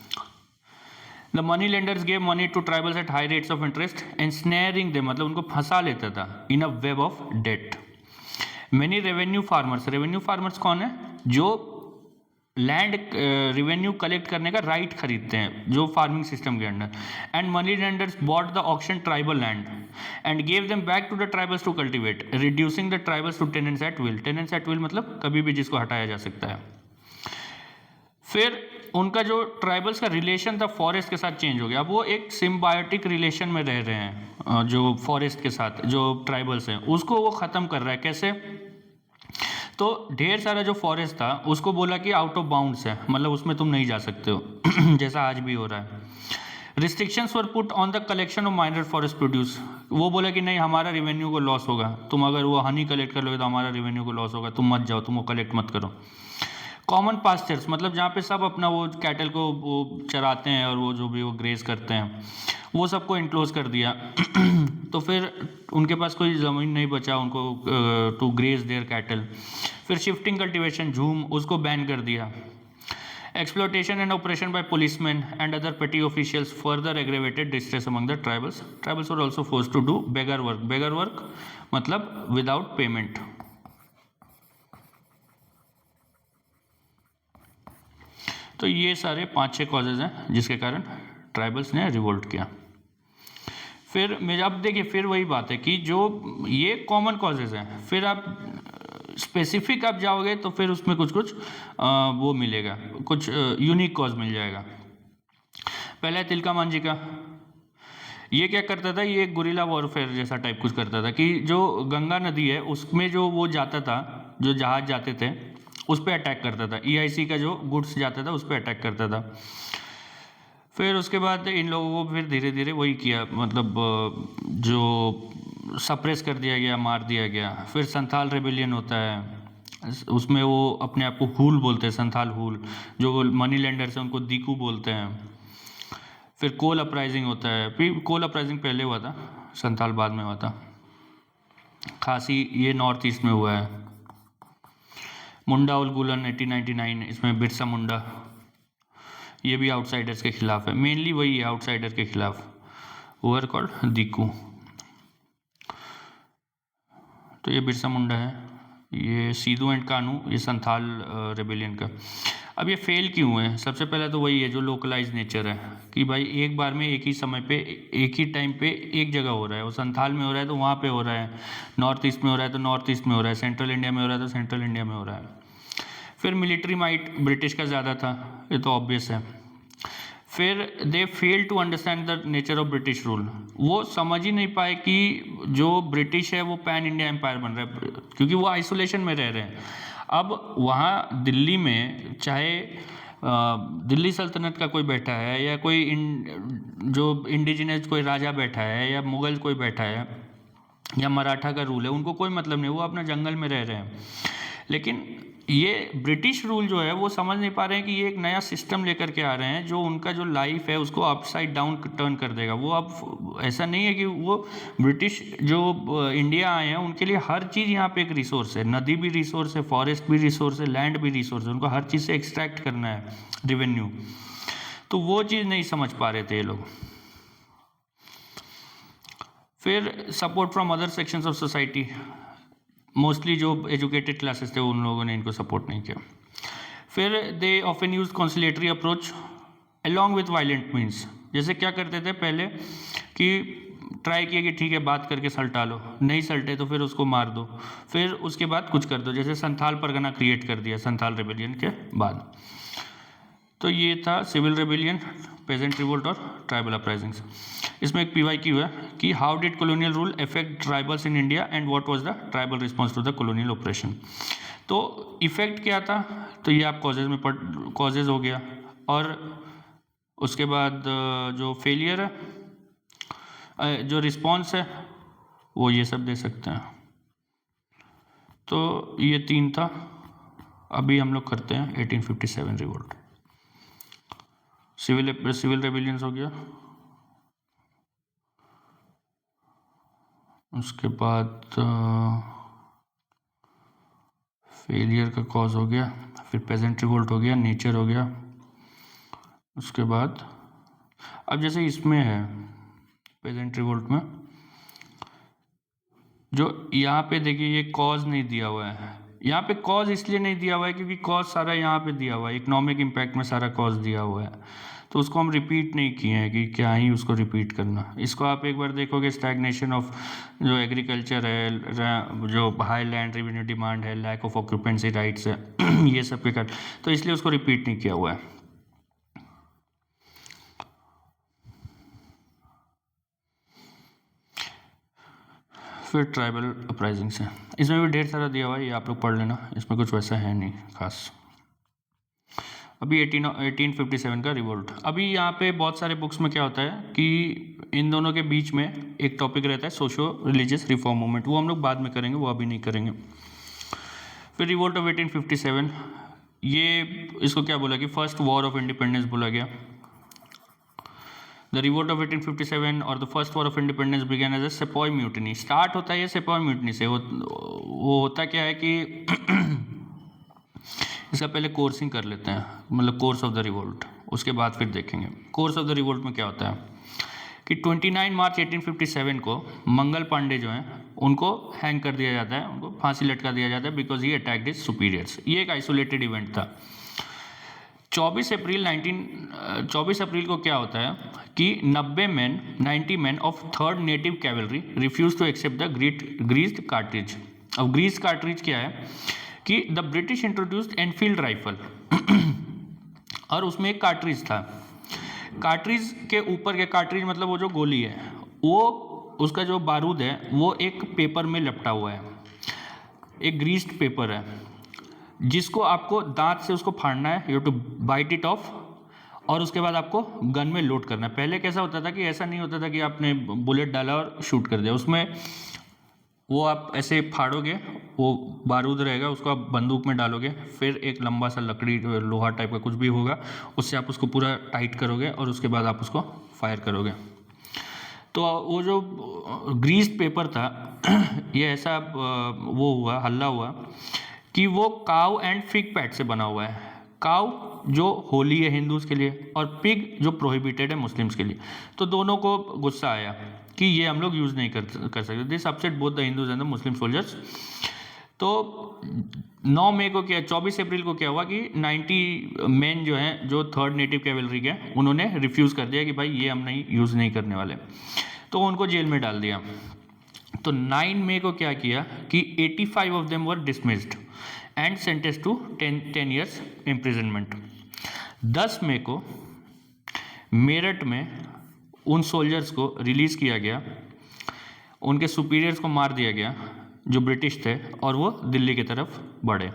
The money lenders gave money to tribals at high rates of interest ensnaring they, मतलब उनको फंसा लेता था in a web of debt. Many revenue farmers कौन है, जो लैंड रेवेन्यू कलेक्ट करने का राइट खरीदते हैं जो फार्मिंग सिस्टम के under. And money lenders bought the auction tribal land and gave them back to the tribals to cultivate, reducing the tribals to tenants at will. Tenants at will मतलब कभी भी जिसको हटाया जा सकता है। फिर उनका जो ट्राइबल्स का रिलेशन था फॉरेस्ट के साथ चेंज हो गया। अब वो एक सिम्बायोटिक रिलेशन में रह रहे हैं जो फॉरेस्ट के साथ जो ट्राइबल्स हैं, उसको वो ख़त्म कर रहा है। कैसे, तो ढेर सारा जो फॉरेस्ट था उसको बोला कि आउट ऑफ बाउंड्स है, मतलब उसमें तुम नहीं जा सकते हो जैसा आज भी हो रहा है। Restrictions were put on the collection of minor forest produce, वो बोला कि नहीं हमारा रेवेन्यू को लॉस होगा, तुम अगर वो हनी कलेक्ट कर लोगे तो हमारा रेवेन्यू को लॉस होगा, तुम मत जाओ, तुम वो कलेक्ट मत करो। कॉमन पास्चर्स मतलब जहाँ पे सब अपना वो कैटल को वो चराते हैं और वो जो भी वो ग्रेज करते हैं, वो सबको इनक्लोज कर दिया तो फिर उनके पास कोई ज़मीन नहीं बचा उनको टू ग्रेज देयर कैटल। फिर शिफ्टिंग कल्टीवेशन झूम, उसको बैन कर दिया। Exploitation and oppression by policeman and other petty officials further aggravated distress among the tribals. Tribals were also forced to do begar work. Begar work मतलब विदाउट पेमेंट। तो ये सारे 5-6 causes हैं जिसके कारण ट्राइबल्स ने रिवोल्ट किया। फिर मेरा अब देखिए फिर वही बात है कि जो ये कॉमन कॉजेज़ हैं, फिर आप स्पेसिफिक आप जाओगे तो फिर उसमें कुछ कुछ वो मिलेगा, कुछ यूनिक कॉज मिल जाएगा। पहला है तिलका मांझी का। ये क्या करता था, ये एक गुरिल्ला वॉरफेयर जैसा टाइप कुछ करता था कि जो गंगा नदी है उसमें जो वो जाता था, जो जहाज जाते थे उस पर अटैक करता था, EIC का जो गुड्स जाता था उस पर अटैक करता था। फिर उसके बाद इन लोगों को फिर धीरे धीरे वही किया, मतलब जो सप्रेस कर दिया गया, मार दिया गया। फिर संथाल रेबेलियन होता है, उसमें वो अपने आप को हूल बोलते हैं, संथाल हूल, जो मनी लेंडर्स हैं उनको दीकू बोलते हैं। फिर कोल अपराइजिंग होता है, फिर कोल अपराइजिंग पहले हुआ था, संथाल बाद में हुआ था। खासी ये नॉर्थ ईस्ट में हुआ है। मुंडा उलगुलन 1899, इसमें बिरसा मुंडा, ये भी आउटसाइडर्स के खिलाफ है, मेनली वही है आउटसाइडर के खिलाफ, ओवर कॉल्ड दीकू। तो ये बिरसा मुंडा है, ये सीधू एंड कानू, ये संथाल रेबेलियन का। अब ये फेल क्यों है? सबसे पहले तो वही है जो लोकलाइज नेचर है कि भाई एक बार में एक ही समय पे एक ही टाइम पे एक जगह हो रहा है, वो संथाल में हो रहा है तो वहाँ पे हो रहा है, नॉर्थ ईस्ट में हो रहा है तो नॉर्थ ईस्ट में हो रहा है, सेंट्रल इंडिया में हो रहा है तो सेंट्रल इंडिया में हो रहा है। फिर मिलिट्री माइट ब्रिटिश का ज़्यादा था, ये तो ऑब्वियस है। फिर they fail to understand the nature of British rule, वो समझ ही नहीं पाए कि जो ब्रिटिश है वो पैन इंडिया एम्पायर बन रहा है, क्योंकि वो आइसोलेशन में रह रहे हैं। अब वहाँ दिल्ली में चाहे दिल्ली सल्तनत का कोई बैठा है या कोई जो इंडिजिनस कोई राजा बैठा है या मुगल कोई बैठा है या मराठा का रूल है, उनको कोई मतलब नहीं, वो अपना जंगल में रह रहे हैं। लेकिन ये ब्रिटिश रूल जो है वो समझ नहीं पा रहे हैं कि ये एक नया सिस्टम लेकर के आ रहे हैं जो उनका जो लाइफ है उसको अपसाइड डाउन टर्न कर देगा। वो अब ऐसा नहीं है कि वो ब्रिटिश जो इंडिया आए हैं उनके लिए हर चीज़ यहाँ पे एक रिसोर्स है, नदी भी रिसोर्स है, फॉरेस्ट भी रिसोर्स है, लैंड भी रिसोर्स है, उनको हर चीज़ से एक्सट्रैक्ट करना है रेवेन्यू। तो वो चीज़ नहीं समझ पा रहे थे ये लोग। फिर support from other sections of society, mostly जो एजुकेटेड क्लासेस थे उन लोगों ने इनको सपोर्ट नहीं किया। फिर they often use conciliatory approach along with violent means, जैसे क्या करते थे पहले कि ट्राई किया कि ठीक है बात करके सल्टा लो, नहीं सल्टे तो फिर उसको मार दो, फिर उसके बाद कुछ कर दो, जैसे संथाल परगना क्रिएट कर दिया संथाल रेबेलियन के बाद। तो ये था सिविल रेबेलियन, पेजेंट रिवोल्ट और ट्राइबल अपराइजिंग्स। इसमें एक PYQ है कि how did colonial rule affect tribals in India and what was the tribal response to the colonial operation. तो इफेक्ट क्या था, तो ये आप कॉजेज में कॉजेज हो गया, और उसके बाद जो फेलियर है, जो रिस्पॉन्स है वो ये सब दे सकते हैं। तो ये 3 था। अभी हम लोग करते हैं 1857 रिवोल्ट। सिविल रेबेलियंस हो गया, उसके बाद फेलियर का कॉज हो गया, फिर पेजेंट रिवोल्ट हो गया, नेचर हो गया, उसके बाद अब जैसे इसमें है पेजेंट रिवोल्ट में जो यहाँ पे देखिए ये कॉज नहीं दिया हुआ है, यहाँ पे कॉज इसलिए नहीं दिया हुआ है क्योंकि कॉज सारा यहाँ पे दिया हुआ है, इकोनॉमिक इम्पैक्ट में सारा कॉज दिया हुआ है, तो उसको हम रिपीट नहीं किए हैं कि क्या ही उसको रिपीट करना। इसको आप एक बार देखोगे, स्टैग्नेशन ऑफ जो एग्रीकल्चर है, जो हाई लैंड रेवेन्यू डिमांड है, लैक ऑफ ऑक्यूपेंसी राइट्स है, ये सब के कर, तो इसलिए उसको रिपीट नहीं किया हुआ है। फिर ट्राइबल अपराइजिंग्स है, इसमें भी ढेर सारा दिया हुआ है, ये आप लोग पढ़ लेना, इसमें कुछ वैसा है नहीं खास। अभी 1857 का रिवोल्ट। अभी यहाँ पे बहुत सारे बुक्स में क्या होता है कि इन दोनों के बीच में एक टॉपिक रहता है सोशो रिलीजियस रिफॉर्म मूवमेंट, वो हम लोग बाद में करेंगे, वो अभी नहीं करेंगे। फिर रिवोल्ट ऑफ 1857, ये इसको क्या बोला कि फर्स्ट वॉर ऑफ इंडिपेंडेंस बोला गया। द रिवोल्ट ऑफ 1857 और the first war of independence began as a sepoy mutiny. Start होता है ये सेपॉय म्यूटिनी से, वो होता क्या है कि इसका पहले कोर्सिंग कर लेते हैं, मतलब कोर्स ऑफ द रिवोल्ट, उसके बाद फिर देखेंगे। कोर्स ऑफ द रिवोल्ट में क्या होता है कि 29 मार्च 1857 को मंगल पांडे जो हैं उनको हैंग कर दिया जाता है, उनको फांसी लटका दिया जाता है because he attacked his superiors. ये एक आइसोलेटेड इवेंट था। 24 अप्रैल को क्या होता है कि 90 man of third native cavalry refuse to accept the greased cartridge. अब ग्रीस कार्ट्रिज क्या है कि the British introduced Enfield rifle और उसमें एक कार्ट्रिज था। कार्ट्रिज के ऊपर के कार्ट्रिज मतलब वो जो गोली है, वो उसका जो बारूद है वो एक पेपर में लपटा हुआ है, एक ग्रीस्ड पेपर है, जिसको आपको दांत से उसको फाड़ना है, you to bite it off, और उसके बाद आपको गन में लोड करना है। पहले कैसा होता था कि ऐसा नहीं होता था कि आपने बुलेट डाला और शूट कर दिया, उसमें वो आप ऐसे फाड़ोगे, वो बारूद रहेगा, उसको आप बंदूक में डालोगे, फिर एक लंबा सा लकड़ी लोहा टाइप का कुछ भी होगा, उससे आप उसको पूरा टाइट करोगे और उसके बाद आप उसको फायर करोगे। तो वो जो ग्रीस्ड पेपर था ये ऐसा वो हुआ, हल्ला हुआ कि वो काउ एंड फिग पैट से बना हुआ है। काउ जो होली है हिंदूज़ के लिए और पिग जो प्रोहिबिटेड है मुस्लिम्स के लिए। तो दोनों को गुस्सा आया कि ये हम लोग यूज़ नहीं कर सकते। This upset both the Hindus and the Muslim soldiers. तो 9 मई को क्या, 24 अप्रैल को क्या हुआ कि 90 मैन जो हैं, जो थर्ड नेटिव कैवलरी के, उन्होंने रिफ्यूज़ कर दिया कि भाई ये हम नहीं यूज़ नहीं करने वाले, तो उनको जेल में डाल दिया। तो 9 मई को क्या किया कि 85 of them were dismissed and sentence to 10 years imprisonment. 10 मई को मेरठ में उन सोल्जर्स को रिलीज़ किया गया, उनके सुपीरियर्स को मार दिया गया जो ब्रिटिश थे, और वो दिल्ली की तरफ बढ़े।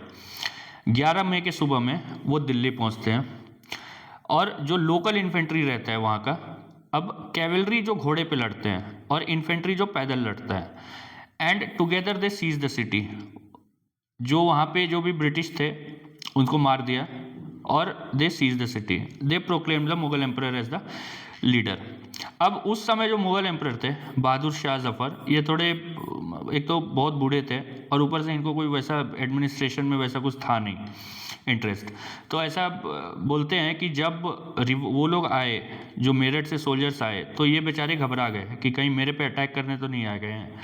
11 मई के सुबह में वो दिल्ली पहुंचते हैं, और जो लोकल इन्फेंट्री रहता है वहाँ का, अब कैवलरी जो घोड़े पे लड़ते हैं और इन्फेंट्री जो पैदल लड़ता है, and together they seize the city. जो वहाँ पे जो भी ब्रिटिश थे उनको मार दिया और they seize the city. They proclaim the Mughal emperor as the leader. अब उस समय जो मुगल एम्परर थे बहादुर शाह जफ़र, ये थोड़े एक तो बहुत बूढ़े थे और ऊपर से इनको कोई वैसा एडमिनिस्ट्रेशन में वैसा कुछ था नहीं इंटरेस्ट। तो ऐसा बोलते हैं कि जब वो लोग आए, जो मेरठ से सोल्जर्स आए, तो ये बेचारे घबरा गए कि कहीं मेरे पे अटैक करने तो नहीं आ गए हैं।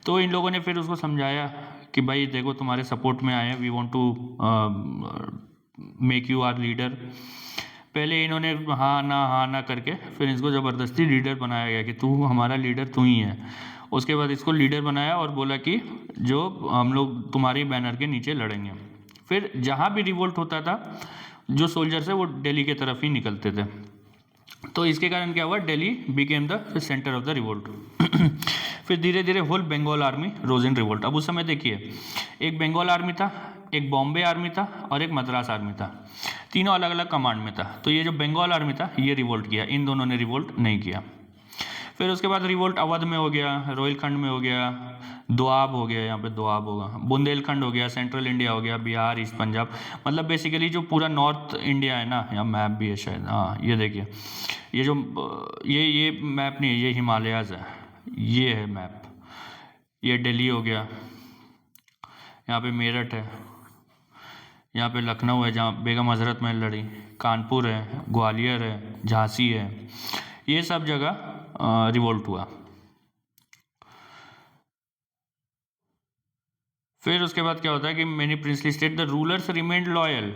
तो इन लोगों ने फिर उसको समझाया कि भाई देखो तुम्हारे सपोर्ट में आए हैं, we want to make you our leader. पहले इन्होंने हाँ ना करके फिर इसको ज़बरदस्ती लीडर बनाया गया कि तू हमारा लीडर तू ही है। उसके बाद इसको लीडर बनाया और बोला कि जो हम लोग तुम्हारे बैनर के नीचे लड़ेंगे। फिर जहाँ भी रिवोल्ट होता था, जो सोल्जर्स है वो दिल्ली की तरफ ही निकलते थे। तो इसके कारण क्या हुआ, Delhi became the centre of the revolt. फिर धीरे धीरे whole Bengal army rose in revolt. अब उस समय देखिए, एक बंगाल आर्मी था, एक बॉम्बे आर्मी था और एक मद्रास आर्मी था, तीनों अलग अलग कमांड में था। तो ये जो बंगाल आर्मी था ये रिवोल्ट किया, इन दोनों ने रिवोल्ट नहीं किया। फिर उसके बाद रिवोल्ट अवध में हो गया, रोहिलखंड में हो गया, दोआब हो गया, यहाँ पे दोआब होगा, बुंदेलखंड हो गया, सेंट्रल इंडिया हो गया, बिहार, ईस्ट पंजाब, मतलब बेसिकली जो पूरा नॉर्थ इंडिया है ना, यहाँ मैप भी है शायद, हाँ ये देखिए, ये जो ये मैप नहीं है, ये हिमालयाज है, ये है मैप। ये दिल्ली हो गया, यहाँ पे मेरठ है, यहाँ पे लखनऊ है जहाँ बेगम हजरत महल लड़ी, कानपुर है, ग्वालियर है, झांसी है, ये सब जगह रिवोल्ट हुआ। फिर उसके बाद क्या होता है कि many princely state the rulers remained loyal,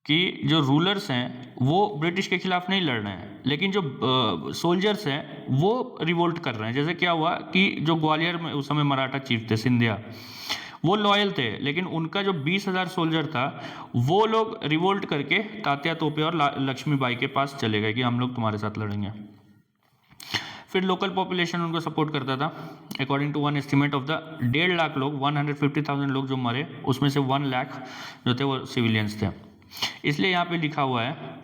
कि जो रूलर्स हैं वो ब्रिटिश के खिलाफ नहीं लड़ रहे हैं, लेकिन जो सोल्जर्स हैं वो रिवोल्ट कर रहे हैं। जैसे क्या हुआ कि जो ग्वालियर में उस समय मराठा चीफ थे सिंधिया, वो लॉयल थे, लेकिन उनका जो 20,000 सोल्जर था वो लोग रिवोल्ट करके तात्या तोपे और लक्ष्मीबाई के पास चले गए कि हम लोग तुम्हारे साथ लड़ेंगे। फिर लोकल पॉपुलेशन उनको सपोर्ट करता था। According to one estimate of the 1.5 lakh लोग, 150,000 लोग जो मरे, उसमें से 1 लाख जो थे वो सिविलियंस थे। इसलिए यहाँ पे लिखा हुआ है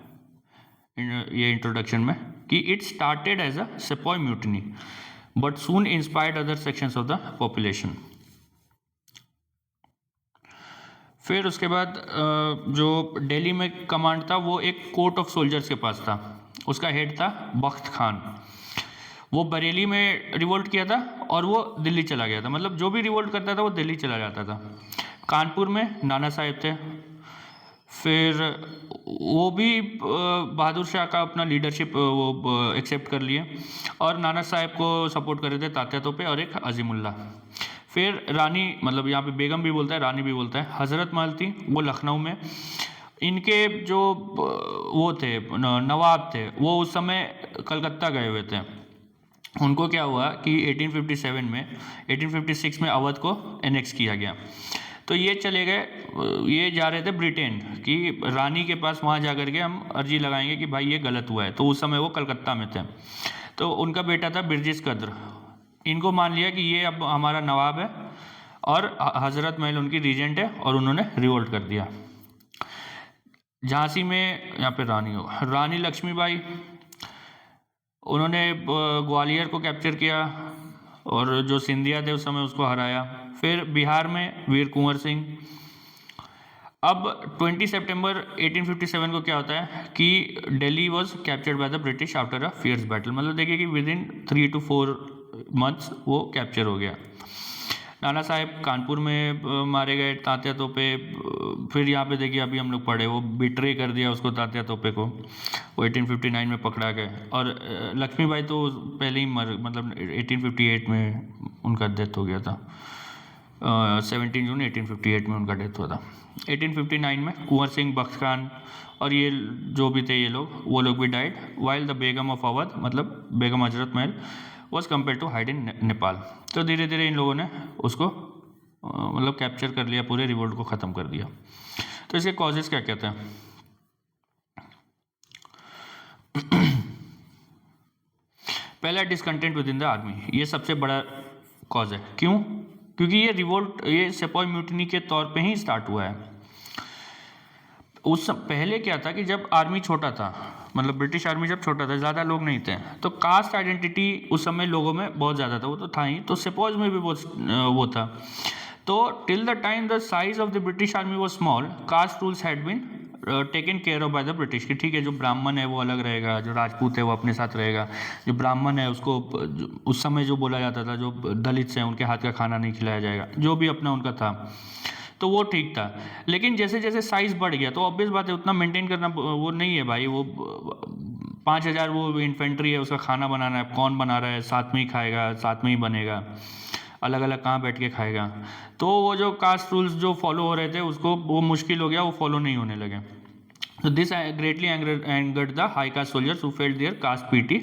ये इंट्रोडक्शन में कि it started as a sepoy mutiny but soon inspired other sections of the population. फिर उसके बाद जो दिल्ली में कमांड था वो एक कोर्ट ऑफ सोल्जर्स के पास था, उसका हेड था बख्त खान। वो बरेली में रिवोल्ट किया था और वो दिल्ली चला गया था, मतलब जो भी रिवोल्ट करता था वो दिल्ली चला जाता था। कानपुर में नाना साहेब थे, फिर वो भी बहादुर शाह का अपना लीडरशिप वो एक्सेप्ट कर लिए और नाना साहेब को सपोर्ट कर रहे थे तात्या तोपे और एक अजीमुल्ला। फिर रानी, मतलब यहाँ पे बेगम भी बोलता है, रानी भी बोलता है, हज़रत महल थी वो लखनऊ में, इनके जो वो थे नवाब थे, वो उस समय कलकत्ता गए हुए थे। उनको क्या हुआ कि 1857 में 1856 में अवध को एनेक्स किया गया। तो ये चले गए, ये जा रहे थे ब्रिटेन कि रानी के पास, वहाँ जा कर के हम अर्जी लगाएंगे कि भाई ये गलत हुआ है। तो उस समय वो कलकत्ता में थे। तो उनका बेटा था बिरजिस कद्र। इनको मान लिया कि ये अब हमारा नवाब है और हजरत महल उनकी रीजेंट है, और उन्होंने रिवोल्ट कर दिया। झांसी में यहाँ पे रानी लक्ष्मीबाई, उन्होंने ग्वालियर को कैप्चर किया और जो सिंधिया थे उस समय उसको हराया। फिर बिहार में वीर कुंवर सिंह। अब 20 सितंबर 1857 को क्या होता है कि Delhi was captured by the British after a fierce battle. मतलब देखिए कि विद इन 3 to 4 मंथ्स वो कैप्चर हो गया। नाना साहेब कानपुर में मारे गए, तात्या तोपे। फिर यहाँ पे देखिए अभी हम लोग पढ़े, वो बिट्रे कर दिया उसको, तात्या तोपे को, वो 1859 में पकड़ा गए। और लक्ष्मीबाई तो पहले ही मतलब 1858 में उनका डेथ हो गया था। 17 जून 1858 में उनका डेथ हुआ था। 1859 में कुंवर सिंह, बख्श खान और ये जो भी थे ये लोग, वो लोग भी died, while the begum of Awadh, मतलब Begum Hazrat Mahal, was compare to hide in Nepal. तो धीरे धीरे इन लोगों ने उसको मतलब कैप्चर कर लिया, पूरे रिवोल्ट को ख़त्म कर दिया। तो इसके कॉजेज़ क्या कहते हैं? पहला, discontent with in the army. ये सबसे बड़ा कॉज है। क्यों? क्योंकि ये रिवोल्ट, ये सेपॉय म्यूटिनी के तौर पे ही स्टार्ट हुआ है। उस पहले क्या था कि जब आर्मी छोटा था, मतलब ब्रिटिश आर्मी जब छोटा था, ज़्यादा लोग नहीं थे, तो कास्ट आइडेंटिटी उस समय लोगों में बहुत ज़्यादा था, वो तो था ही। तो सेपॉज में भी वो था। तो till the time the size of the British army was small, caste rules had been taken care of by the British, कि ठीक है जो ब्राह्मण है वो अलग रहेगा, जो राजपूत है वो अपने साथ रहेगा, जो ब्राह्मण है उसको उस समय जो बोला जाता था, जो दलित हैं उनके हाथ का खाना नहीं खिलाया जाएगा, जो भी अपना उनका था, तो वो ठीक था। लेकिन जैसे जैसे साइज़ बढ़ गया तो ऑब्वियस बात है उतना मेंटेन करना वो नहीं है भाई। वो 5000 वो इन्फेंट्री है, उसका खाना बनाना है, कौन बना रहा है, साथ में ही खाएगा, साथ में ही बनेगा, अलग अलग कहाँ बैठ के खाएगा। तो वो जो कास्ट रूल्स जो फॉलो हो रहे थे उसको वो मुश्किल हो गया, वो फॉलो नहीं होने लगे। तो this greatly angered the high cast soldiers who felt their caste PT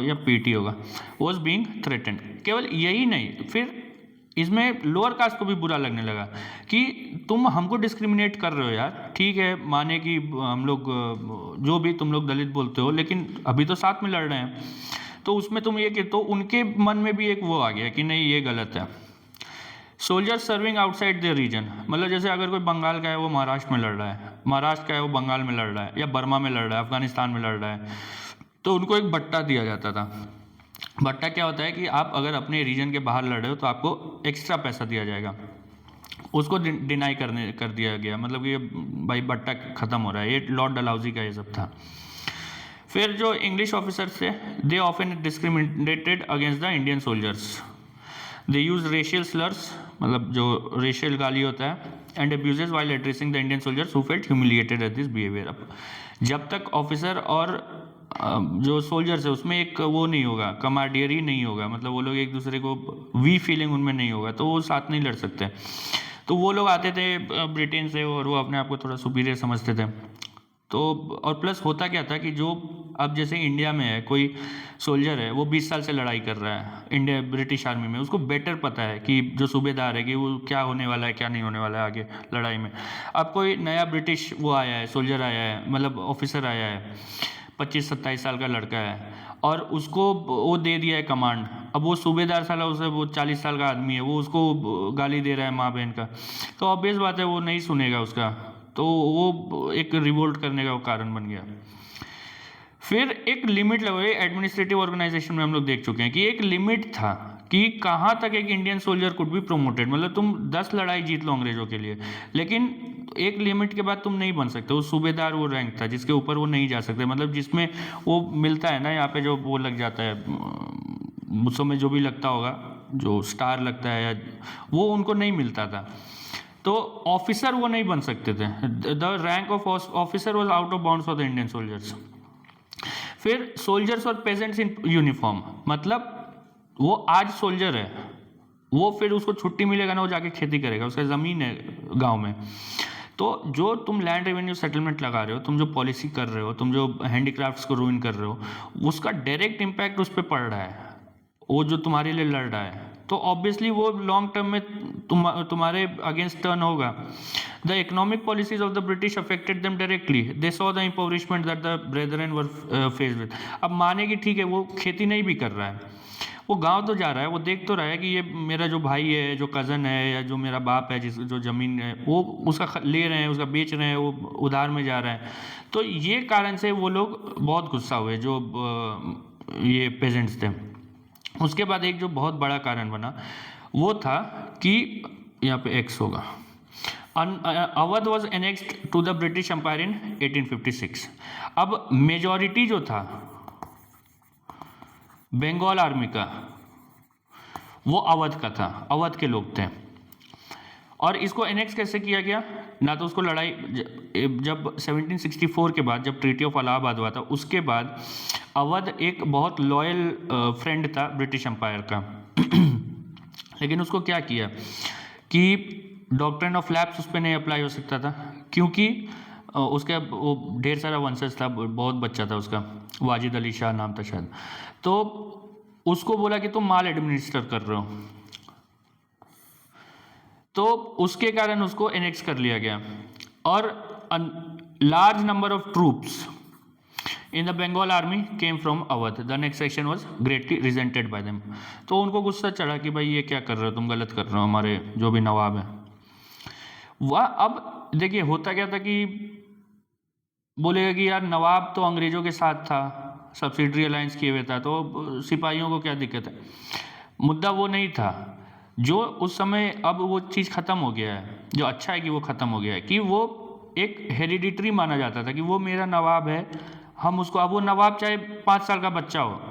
या पीटी होगा वॉज बीइंग थ्रेटेंड। केवल यही नहीं, फिर इसमें लोअर कास्ट को भी बुरा लगने लगा कि तुम हमको डिस्क्रिमिनेट कर रहे हो यार। ठीक है, माने कि हम लोग जो भी तुम लोग दलित बोलते हो, लेकिन अभी तो साथ में लड़ रहे हैं, तो उसमें तुम ये कि तो उनके मन में भी एक वो आ गया कि नहीं ये गलत है। Soldier serving outside their region, मतलब जैसे अगर कोई बंगाल का है वो महाराष्ट्र में लड़ रहा है, महाराष्ट्र का है वो बंगाल में लड़ रहा है, या बर्मा में लड़ रहा है, अफगानिस्तान में लड़ रहा है, तो उनको एक बट्टा दिया जाता था। बट्टा क्या होता है कि आप अगर अपने रीजन के बाहर लड़ रहे हो तो आपको एक्स्ट्रा पैसा दिया जाएगा। उसको डिनाई कर दिया गया, मतलब कि भाई बट्टा ख़त्म हो रहा है। ये लॉर्ड डलहौजी का ये सब था। फिर जो इंग्लिश ऑफिसर्स थे, they often discriminated against the Indian soldiers. They use racial slurs, मतलब जो रेशियल गाली होता है, and abuses while addressing the Indian soldiers who felt humiliated at this behaviour. अब जब तक ऑफिसर और जो सोल्जर्स है उसमें एक वो नहीं होगा, कमांडियरी नहीं होगा, मतलब वो लोग एक दूसरे को वी फीलिंग उनमें नहीं होगा, तो वो साथ नहीं लड़ सकते। तो वो लोग आते थे ब्रिटेन से और वो अपने आप को थोड़ा सुपीरियर समझते थे। तो और प्लस होता क्या था कि जो अब जैसे इंडिया में है, कोई सोल्जर है वो 20 साल से लड़ाई कर रहा है इंडिया ब्रिटिश आर्मी में, उसको बेटर पता है कि जो सूबेदार है कि वो क्या होने वाला है क्या नहीं होने वाला है आगे लड़ाई में। अब कोई नया ब्रिटिश वो आया है, सोल्जर आया है, मतलब ऑफिसर आया है, 25-27 साल का लड़का है, और उसको वो दे दिया है कमांड। अब वो सूबेदार साला उसे वो 40 साल का आदमी है, वो उसको गाली दे रहा है माँ बहन का, तो ऑब्वियस बात है वो नहीं सुनेगा उसका। तो वो एक रिवोल्ट करने का वो कारण बन गया। फिर एक लिमिट लगे, एडमिनिस्ट्रेटिव ऑर्गेनाइजेशन में हम लोग देख चुके हैं कि एक लिमिट था कि कहाँ तक एक Indian soldier could be promoted. मतलब तुम 10 लड़ाई जीत लो अंग्रेजों के लिए, लेकिन एक लिमिट के बाद तुम नहीं बन सकते। वो सूबेदार वो रैंक था जिसके ऊपर वो नहीं जा सकते, मतलब जिसमें वो मिलता है ना, यहाँ पे जो वो लग जाता है मुझ में जो भी लगता होगा, जो स्टार लगता है, या वो उनको नहीं मिलता था। तो ऑफिसर वो नहीं बन सकते थे। The rank of officer was out of bounds for the Indian soldiers. फिर सोल्जर्स और पेजेंट्स इन यूनिफॉर्म, मतलब वो आज सोल्जर है, वो फिर उसको छुट्टी मिलेगा ना, वो जाके खेती करेगा, उसका ज़मीन है गांव में, तो जो तुम लैंड रेवेन्यू सेटलमेंट लगा रहे हो, तुम जो पॉलिसी कर रहे हो, तुम जो हैंडीक्राफ्ट्स को रूइन कर रहे हो, उसका डायरेक्ट इम्पैक्ट उस पर पड़ रहा है, वो जो तुम्हारे लिए लड़ रहा है, तो ऑब्वियसली वो लॉन्ग टर्म में तुम्हारे अगेंस्ट टर्न होगा। The economic policies of the British affected them directly, they saw the impoverishment that the brethren were faced with. अब माने कि ठीक है वो खेती नहीं भी कर रहा है, वो गांव तो जा रहा है, वो देख तो रहा है कि ये मेरा जो भाई है, जो कज़न है, या जो मेरा बाप है, जिस जो ज़मीन है वो उसका ले रहे हैं, उसका बेच रहे हैं, वो उधार में जा रहा है। तो ये कारण से वो लोग बहुत गुस्सा हुए, जो ये पेजेंट्स थे। उसके बाद एक जो बहुत बड़ा कारण बना वो था कि यहाँ पे एक्स होगा, Awadh was annexed to the British empire in 1856। अब मेजॉरिटी जो था बंगाल आर्मी का वो अवध का था, अवध के लोग थे। और इसको एनेक्स कैसे किया गया? ना तो उसको लड़ाई, जब 1764 के बाद जब ट्रीटी ऑफ इलाहाबाद हुआ था, उसके बाद अवध एक बहुत लॉयल फ्रेंड था ब्रिटिश एम्पायर का। लेकिन उसको क्या किया कि डॉक्ट्रिन ऑफ लैप्स उस पर नहीं अप्लाई हो सकता था, क्योंकि उसका वो ढेर सारा वंशज था, बहुत बच्चा था उसका, वाजिद अली शाह नाम था शायद। तो उसको बोला कि तुम माल एडमिनिस्टर कर रहे हो, तो उसके कारण उसको एनेक्स कर लिया गया। और large number of troops in the Bengal army came from Awadh. The next section was greatly resented by them. तो उनको गुस्सा चढ़ा कि भाई ये क्या कर रहे हो, तुम गलत कर रहे हो, हमारे जो भी नवाब हैं वह। अब देखिए होता क्या था कि बोलेगा कि यार नवाब तो अंग्रेजों के साथ था, सब्सिडरी अलायंस किए हुए था, तो सिपाहियों को क्या दिक्कत है। मुद्दा वो नहीं था जो उस समय, अब वो चीज़ ख़त्म हो गया है। जो अच्छा है कि वो ख़त्म हो गया है, कि वो एक हेरिडिटरी माना जाता था कि वो मेरा नवाब है, हम उसको, अब वो नवाब चाहे 5 साल का बच्चा हो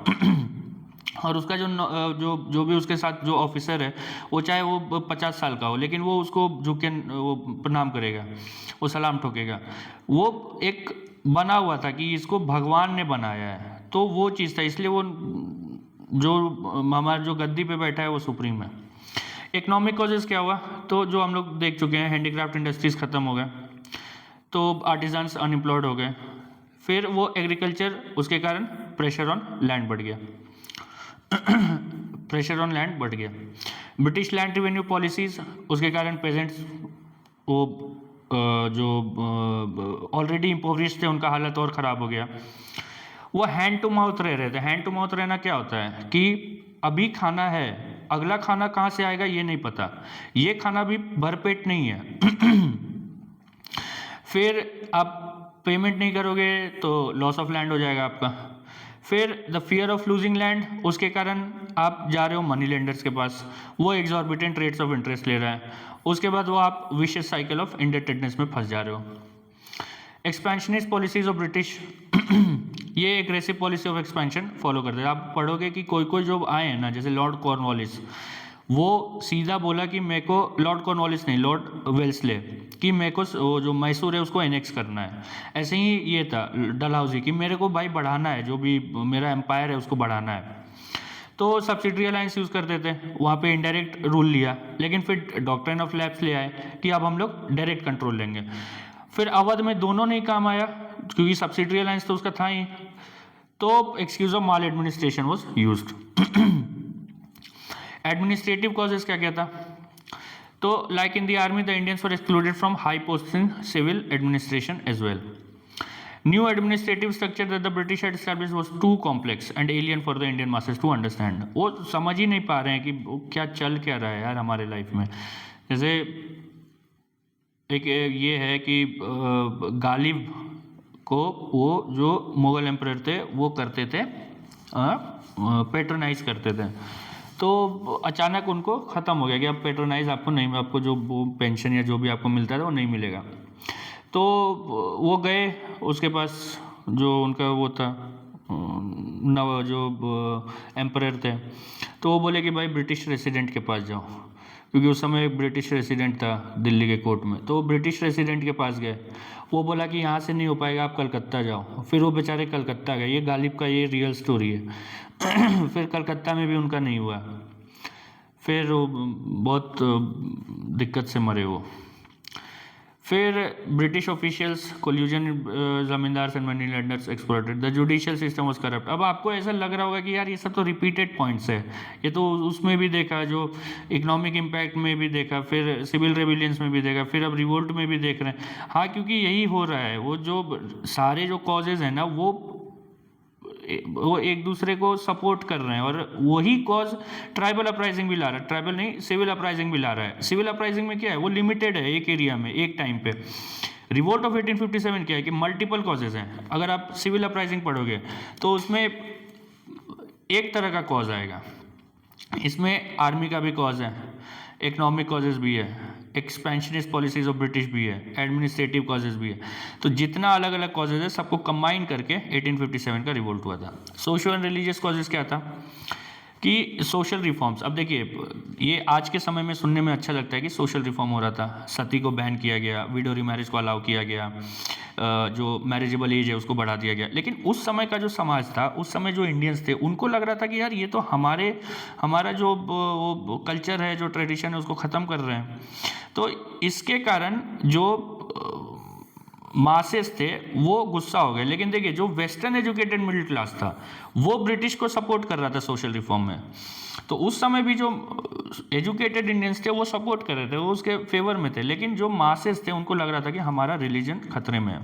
और उसका जो भी उसके साथ जो ऑफिसर है वो चाहे वो 50 साल का हो, लेकिन वो उसको झुक के वो प्रणाम करेगा, वो सलाम ठोकेगा। वो एक बना हुआ था कि इसको भगवान ने बनाया है, तो वो चीज़ था, इसलिए वो जो हमारा जो गद्दी पे बैठा है वो सुप्रीम है। इकोनॉमिक कॉजेज़ क्या हुआ? तो जो हम लोग देख चुके हैं, हैंडीक्राफ्ट इंडस्ट्रीज़ ख़त्म हो गए, तो आर्टिजन्स अनएम्प्लॉयड हो गए। फिर वो एग्रीकल्चर, उसके कारण प्रेशर ऑन लैंड बढ़ गया प्रेशर ऑन लैंड बढ़ गया। ब्रिटिश लैंड रेवेन्यू पॉलिसीज़, उसके कारण पेजेंट्स वो जो ऑलरेडी इम्पोवरिश थे उनका हालत और ख़राब हो गया। वो हैंड टू माउथ रह रहे थे। हैंड टू माउथ रहना क्या होता है कि अभी खाना है, अगला खाना कहाँ से आएगा ये नहीं पता, ये खाना भी भरपेट नहीं है फिर आप पेमेंट नहीं करोगे तो लॉस ऑफ लैंड हो जाएगा आपका। फिर the fear of losing land, उसके कारण आप जा रहे हो मनी लेंडर्स के पास, वो एग्जॉर्बिटेंट रेट्स ऑफ इंटरेस्ट ले रहा है। उसके बाद वो आप विशियस साइकिल ऑफ इंडेटेडनेस में फंस जा रहे हो। एक्सपेंशनिस्ट पॉलिसीज ऑफ ब्रिटिश ये aggressive policy of expansion follow करते हैं। आप पढ़ोगे कि कोई कोई जो आए हैं ना, जैसे लॉर्ड कॉर्नवालिस, वो सीधा बोला कि मेरे को, लॉर्ड कॉर्नवालिस नहीं, लॉर्ड वेल्सले, कि मेरे को वो जो मैसूर है उसको एनेक्स करना है। ऐसे ही ये था डलहौजी कि मेरे को भाई बढ़ाना है, जो भी मेरा एम्पायर है उसको बढ़ाना है। तो सब्सिडरी अलायंस यूज़ करते थे, वहाँ पे इनडायरेक्ट रूल लिया, लेकिन फिर डॉक्ट्रिन ऑफ लैप्स ले आए कि अब हम लोग डायरेक्ट कंट्रोल लेंगे। फिर अवध में दोनों नहीं काम आया, क्योंकि सब्सिडरी अलायंस तो उसका था ही, तो excuse of maladministration was used. Administrative causes क्या क्या था? तो like in the army the Indians were excluded from high post in civil administration as well. New administrative structure that the British had established was too complex and alien for the Indian masses to understand. वो समझ ही नहीं पा रहे हैं कि क्या चल क्या रहा है यार हमारे लाइफ में। जैसे एक ये है कि गालिब को वो जो मुग़ल एम्परर थे वो करते थे, पेट्रोनाइज करते थे, तो अचानक उनको ख़त्म हो गया कि अब पेट्रोनाइज आपको नहीं, आपको जो पेंशन या जो भी आपको मिलता था वो नहीं मिलेगा। तो वो गए उसके पास, जो उनका वो था नव जो एम्परर थे, तो वो बोले कि भाई ब्रिटिश रेसिडेंट के पास जाओ, क्योंकि उस समय एक ब्रिटिश रेसिडेंट था दिल्ली के कोर्ट में। तो ब्रिटिश रेसिडेंट के पास गए, वो बोला कि यहाँ से नहीं हो पाएगा, आप कलकत्ता जाओ। फिर वो बेचारे कलकत्ता गए, ये गालिब का ये रियल स्टोरी है फिर कलकत्ता में भी उनका नहीं हुआ, फिर वो बहुत दिक्कत से मरे वो। फिर British officials collusion zamindars and money lenders exploited the judicial system was corrupt. अब आपको ऐसा लग रहा होगा कि यार ये सब तो रिपीटेड पॉइंट्स है, ये तो उसमें भी देखा, जो इकोनॉमिक इम्पैक्ट में भी देखा, फिर सिविल रेबिलियंस में भी देखा, फिर अब रिवोल्ट में भी देख रहे हैं। हाँ, क्योंकि यही हो रहा है, वो जो सारे जो कॉजेज हैं ना वो एक दूसरे को सपोर्ट कर रहे हैं, और वही कॉज ट्राइबल अपराइजिंग भी ला रहा है, ट्राइबल नहीं सिविल अपराइजिंग भी ला रहा है। सिविल अपराइजिंग में क्या है, वो लिमिटेड है एक एरिया में एक टाइम पे। रिवोल्ट ऑफ 1857 क्या है कि मल्टीपल कॉजेज हैं। अगर आप सिविल अपराइजिंग पढ़ोगे तो उसमें एक तरह का कॉज आएगा, इसमें आर्मी का भी कॉज है, इकोनॉमिक कॉजेज भी है, एक्सपेंशनिस्ट पॉलिसीज ऑफ ब्रिटिश भी है, एडमिनिस्ट्रेटिव कॉजेज भी है। तो जितना अलग अलग कॉजेज है सबको कंबाइन करके 1857 का रिवोल्ट हुआ था। सोशल एंड रिलीजियस कॉजेज क्या था कि सोशल रिफॉर्म्स। अब देखिए, ये आज के समय में सुनने में अच्छा लगता है कि सोशल रिफॉर्म हो रहा था, सती को बैन किया गया, विडो रीमैरिज को अलाउ किया गया, जो मैरिजेबल एज है उसको बढ़ा दिया गया। लेकिन उस समय का जो समाज था, उस समय जो इंडियंस थे, उनको लग रहा था कि यार ये तो हमारा जो कल्चर है, जो ट्रेडिशन है, उसको ख़त्म कर रहे हैं। तो इसके कारण जो मासेस थे वो गुस्सा हो गए। लेकिन देखिए, जो वेस्टर्न एजुकेटेड मिडिल क्लास था वो ब्रिटिश को सपोर्ट कर रहा था सोशल रिफॉर्म में। तो उस समय भी जो एजुकेटेड इंडियंस थे वो सपोर्ट कर रहे थे, वो उसके फेवर में थे। लेकिन जो मासेस थे उनको लग रहा था कि हमारा रिलीजन खतरे में है।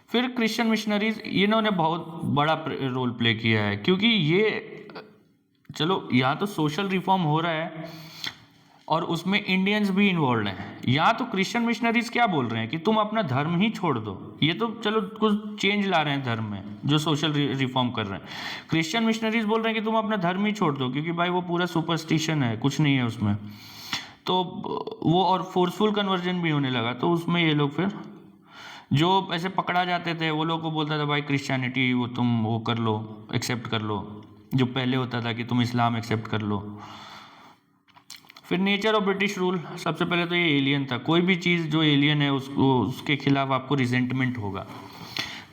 फिर क्रिश्चियन मिशनरीज, इन्होंने बहुत बड़ा रोल प्ले किया है, क्योंकि ये चलो यहाँ तो सोशल रिफॉर्म हो रहा है और उसमें इंडियंस भी इन्वॉल्व हैं। यहाँ तो क्रिश्चियन मिशनरीज क्या बोल रहे हैं कि तुम अपना धर्म ही छोड़ दो। ये तो चलो कुछ चेंज ला रहे हैं धर्म में, जो सोशल रिफॉर्म कर रहे हैं। क्रिश्चियन मिशनरीज बोल रहे हैं कि तुम अपना धर्म ही छोड़ दो, क्योंकि भाई वो पूरा सुपरस्टिशन है, कुछ नहीं है उसमें। तो वो और फोर्सफुल कन्वर्जन भी होने लगा। तो उसमें ये लोग फिर जो ऐसे पकड़ा जाते थे वो लोग को बोलता था भाई क्रिश्चियनिटी वो तुम वो कर लो, एक्सेप्ट कर लो, जो पहले होता था कि तुम इस्लाम एक्सेप्ट कर लो। फिर नेचर ऑफ ब्रिटिश रूल, सबसे पहले तो ये एलियन था। कोई भी चीज़ जो एलियन है उसके खिलाफ आपको रिजेंटमेंट होगा।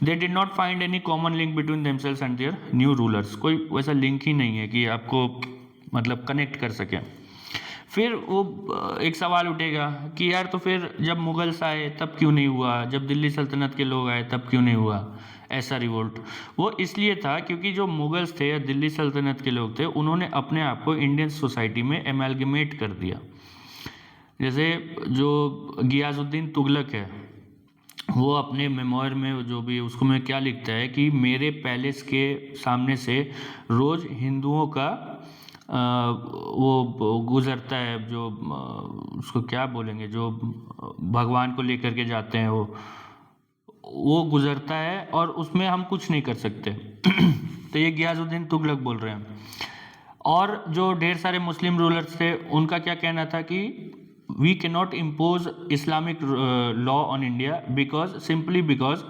They did not find any common link between themselves and their new rulers. कोई वैसा लिंक ही नहीं है कि आपको मतलब कनेक्ट कर सके। फिर वो एक सवाल उठेगा कि यार तो फिर जब मुगल्स आए तब क्यों नहीं हुआ, जब दिल्ली सल्तनत के लोग आए तब क्यों नहीं हुआ ऐसा रिवोल्ट। वो इसलिए था क्योंकि जो मुगल्स थे या दिल्ली सल्तनत के लोग थे, उन्होंने अपने आप को इंडियन सोसाइटी में एमैलगमेट कर दिया। जैसे जो गियासुद्दीन तुगलक है, वो अपने मेमोयर में जो भी उसको में क्या लिखता है कि मेरे पैलेस के सामने से रोज़ हिंदुओं का वो गुज़रता है, जो उसको क्या बोलेंगे, जो भगवान को लेकर के जाते हैं वो गुज़रता है और उसमें हम कुछ नहीं कर सकते। तो ये गियासुद्दीन तुगलक बोल रहे हैं। और जो ढेर सारे मुस्लिम रूलर्स थे उनका क्या कहना था कि we can not impose Islamic law on India simply because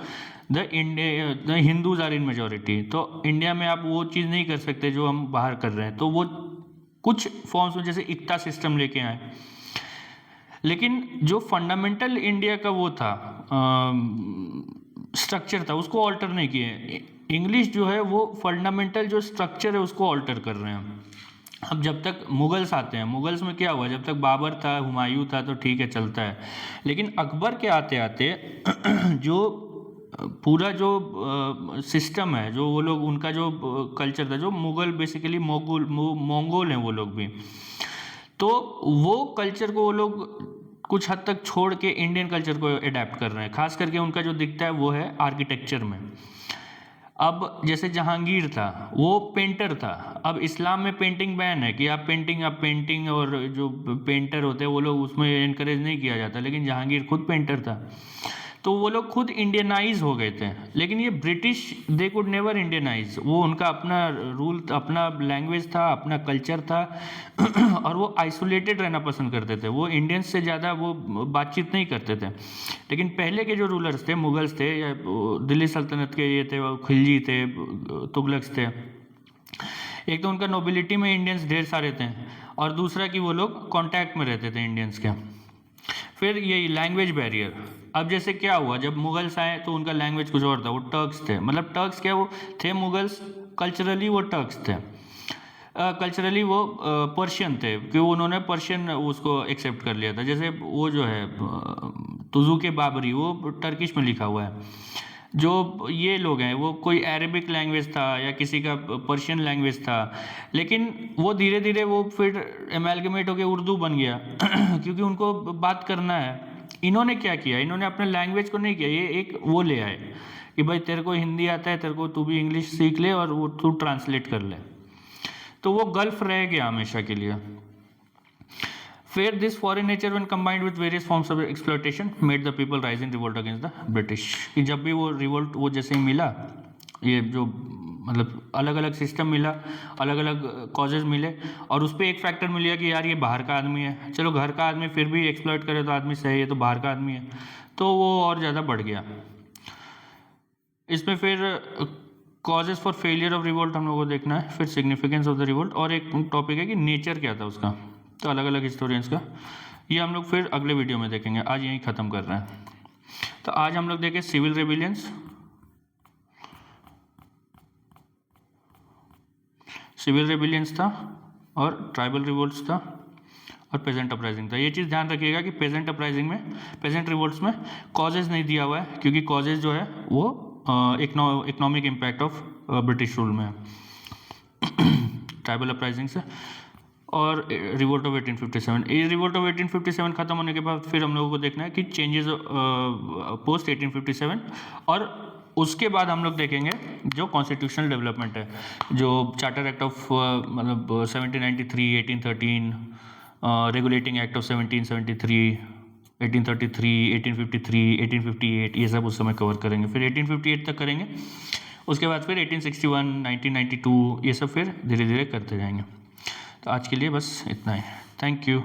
the Hindus are in majority. तो इंडिया में आप वो चीज़ नहीं कर सकते जो हम बाहर कर रहे हैं। तो वो कुछ फॉर्म्स में जैसे इक्ता सिस्टम लेके आए, लेकिन जो फंडामेंटल इंडिया का वो था स्ट्रक्चर था उसको ऑल्टर नहीं किए। इंग्लिश जो है वो फंडामेंटल जो स्ट्रक्चर है उसको ऑल्टर कर रहे हैं। अब जब तक मुगल्स आते हैं, मुगल्स में क्या हुआ, जब तक बाबर था, हुमायूं था तो ठीक है चलता है। लेकिन अकबर के आते आते जो पूरा जो सिस्टम है, जो वो लोग उनका जो कल्चर था, जो मुगल बेसिकली मंगोल हैं वो लोग भी, तो वो कल्चर को वो लोग कुछ हद तक छोड़ के इंडियन कल्चर को अडेप्ट कर रहे हैं। खास करके उनका जो दिखता है वो है आर्किटेक्चर में। अब जैसे जहांगीर था वो पेंटर था। अब इस्लाम में पेंटिंग बैन है कि आप पेंटिंग और जो पेंटर होते हैं वो लोग उसमें इनकरेज नहीं किया जाता, लेकिन जहांगीर खुद पेंटर था। तो वो लोग खुद इंडियनाइज हो गए थे। लेकिन ये British they could never Indianise. वो उनका अपना रूल, अपना लैंग्वेज था, अपना कल्चर था और वो आइसोलेटेड रहना पसंद करते थे। वो इंडियंस से ज़्यादा वो बातचीत नहीं करते थे। लेकिन पहले के जो रूलर्स थे, मुगल्स थे या दिल्ली सल्तनत के ये थे, वो खिलजी थे, तुगलक्स थे, एक तो उनका नोबिलिटी में इंडियंस ढेर सारे थे और दूसरा कि वो लोग कांटेक्ट में रहते थे इंडियंस के। फिर यही लैंग्वेज बैरियर। अब जैसे क्या हुआ, जब मुगल्स आए तो उनका लैंग्वेज कुछ और था, वो टर्क्स थे। मतलब टर्क्स क्या, वो थे मुगल्स, कल्चरली वो टर्क्स थे। कल्चरली वो पर्शियन थे, कि उन्होंने पर्शियन उसको एक्सेप्ट कर लिया था। जैसे वो जो है तुजुके बाबरी, वो टर्किश में लिखा हुआ है। जो ये लोग हैं वो कोई अरेबिक लैंग्वेज था या किसी का पर्शियन लैंग्वेज था, लेकिन वो धीरे धीरे वो फिर एमेलगमेट होकर उर्दू बन गया क्योंकि उनको बात करना है। इन्होंने क्या किया, इन्होंने अपने लैंग्वेज को नहीं किया, ये एक वो ले आए कि भाई तेरे को हिंदी आता है, तेरे को तू भी इंग्लिश सीख ले और वो तू ट्रांसलेट कर ले। तो वो गल्फ रह गया हमेशा के लिए। फिर this foreign nature when combined with various forms of exploitation made the people rise in revolt against the British. कि जब भी वो रिवोल्ट वो जैसे ही मिला, ये जो मतलब अलग अलग सिस्टम मिला, अलग अलग कॉजेज मिले, और उस पर एक फैक्टर मिल गया कि यार ये बाहर का आदमी है, चलो घर का आदमी फिर भी एक्सप्लॉयट करे तो आदमी सही है, तो बाहर का आदमी है, तो वो और ज़्यादा बढ़ गया। इसमें फिर causes for failure of revolt हम लोगों को देखना है, फिर सिग्निफिकेंस ऑफ द रिवोल्ट, और एक टॉपिक है कि नेचर क्या था उसका, तो अलग अलग हिस्टोरियंस का। ये हम लोग फिर अगले वीडियो में देखेंगे, आज यहीं ख़त्म कर रहे हैं। तो आज हम लोग देखें सिविल रेबिलियंस, सिविल रेबिलियंस था, और ट्राइबल रिवोल्ट्स था, और पेजेंट अपराइजिंग था। ये चीज़ ध्यान रखिएगा कि पेजेंट अपराइजिंग में, पेजेंट रिवोल्ट्स में कॉजेज नहीं दिया हुआ है, क्योंकि कॉजेज जो है वो economic impact of British rule में है। ट्राइबल अपराइजिंग से, और रिवोल्ट ऑफ 1857। ये रिवोल्ट ऑफ 1857 खत्म होने के बाद फिर हम लोगों को देखना है कि चेंजेस पोस्ट 1857, और उसके बाद हम लोग देखेंगे जो कॉन्स्टिट्यूशनल डेवलपमेंट है, जो चार्टर एक्ट ऑफ मतलब 1793, 1813, रेगुलेटिंग एक्ट ऑफ 1773, 1833, 1853, 1858, ये सब उस समय कवर करेंगे। फिर 1858 तक करेंगे, उसके बाद फिर 1861, 1992, ये सब फिर धीरे धीरे करते जाएंगे। तो आज के लिए बस इतना ही। Thank you.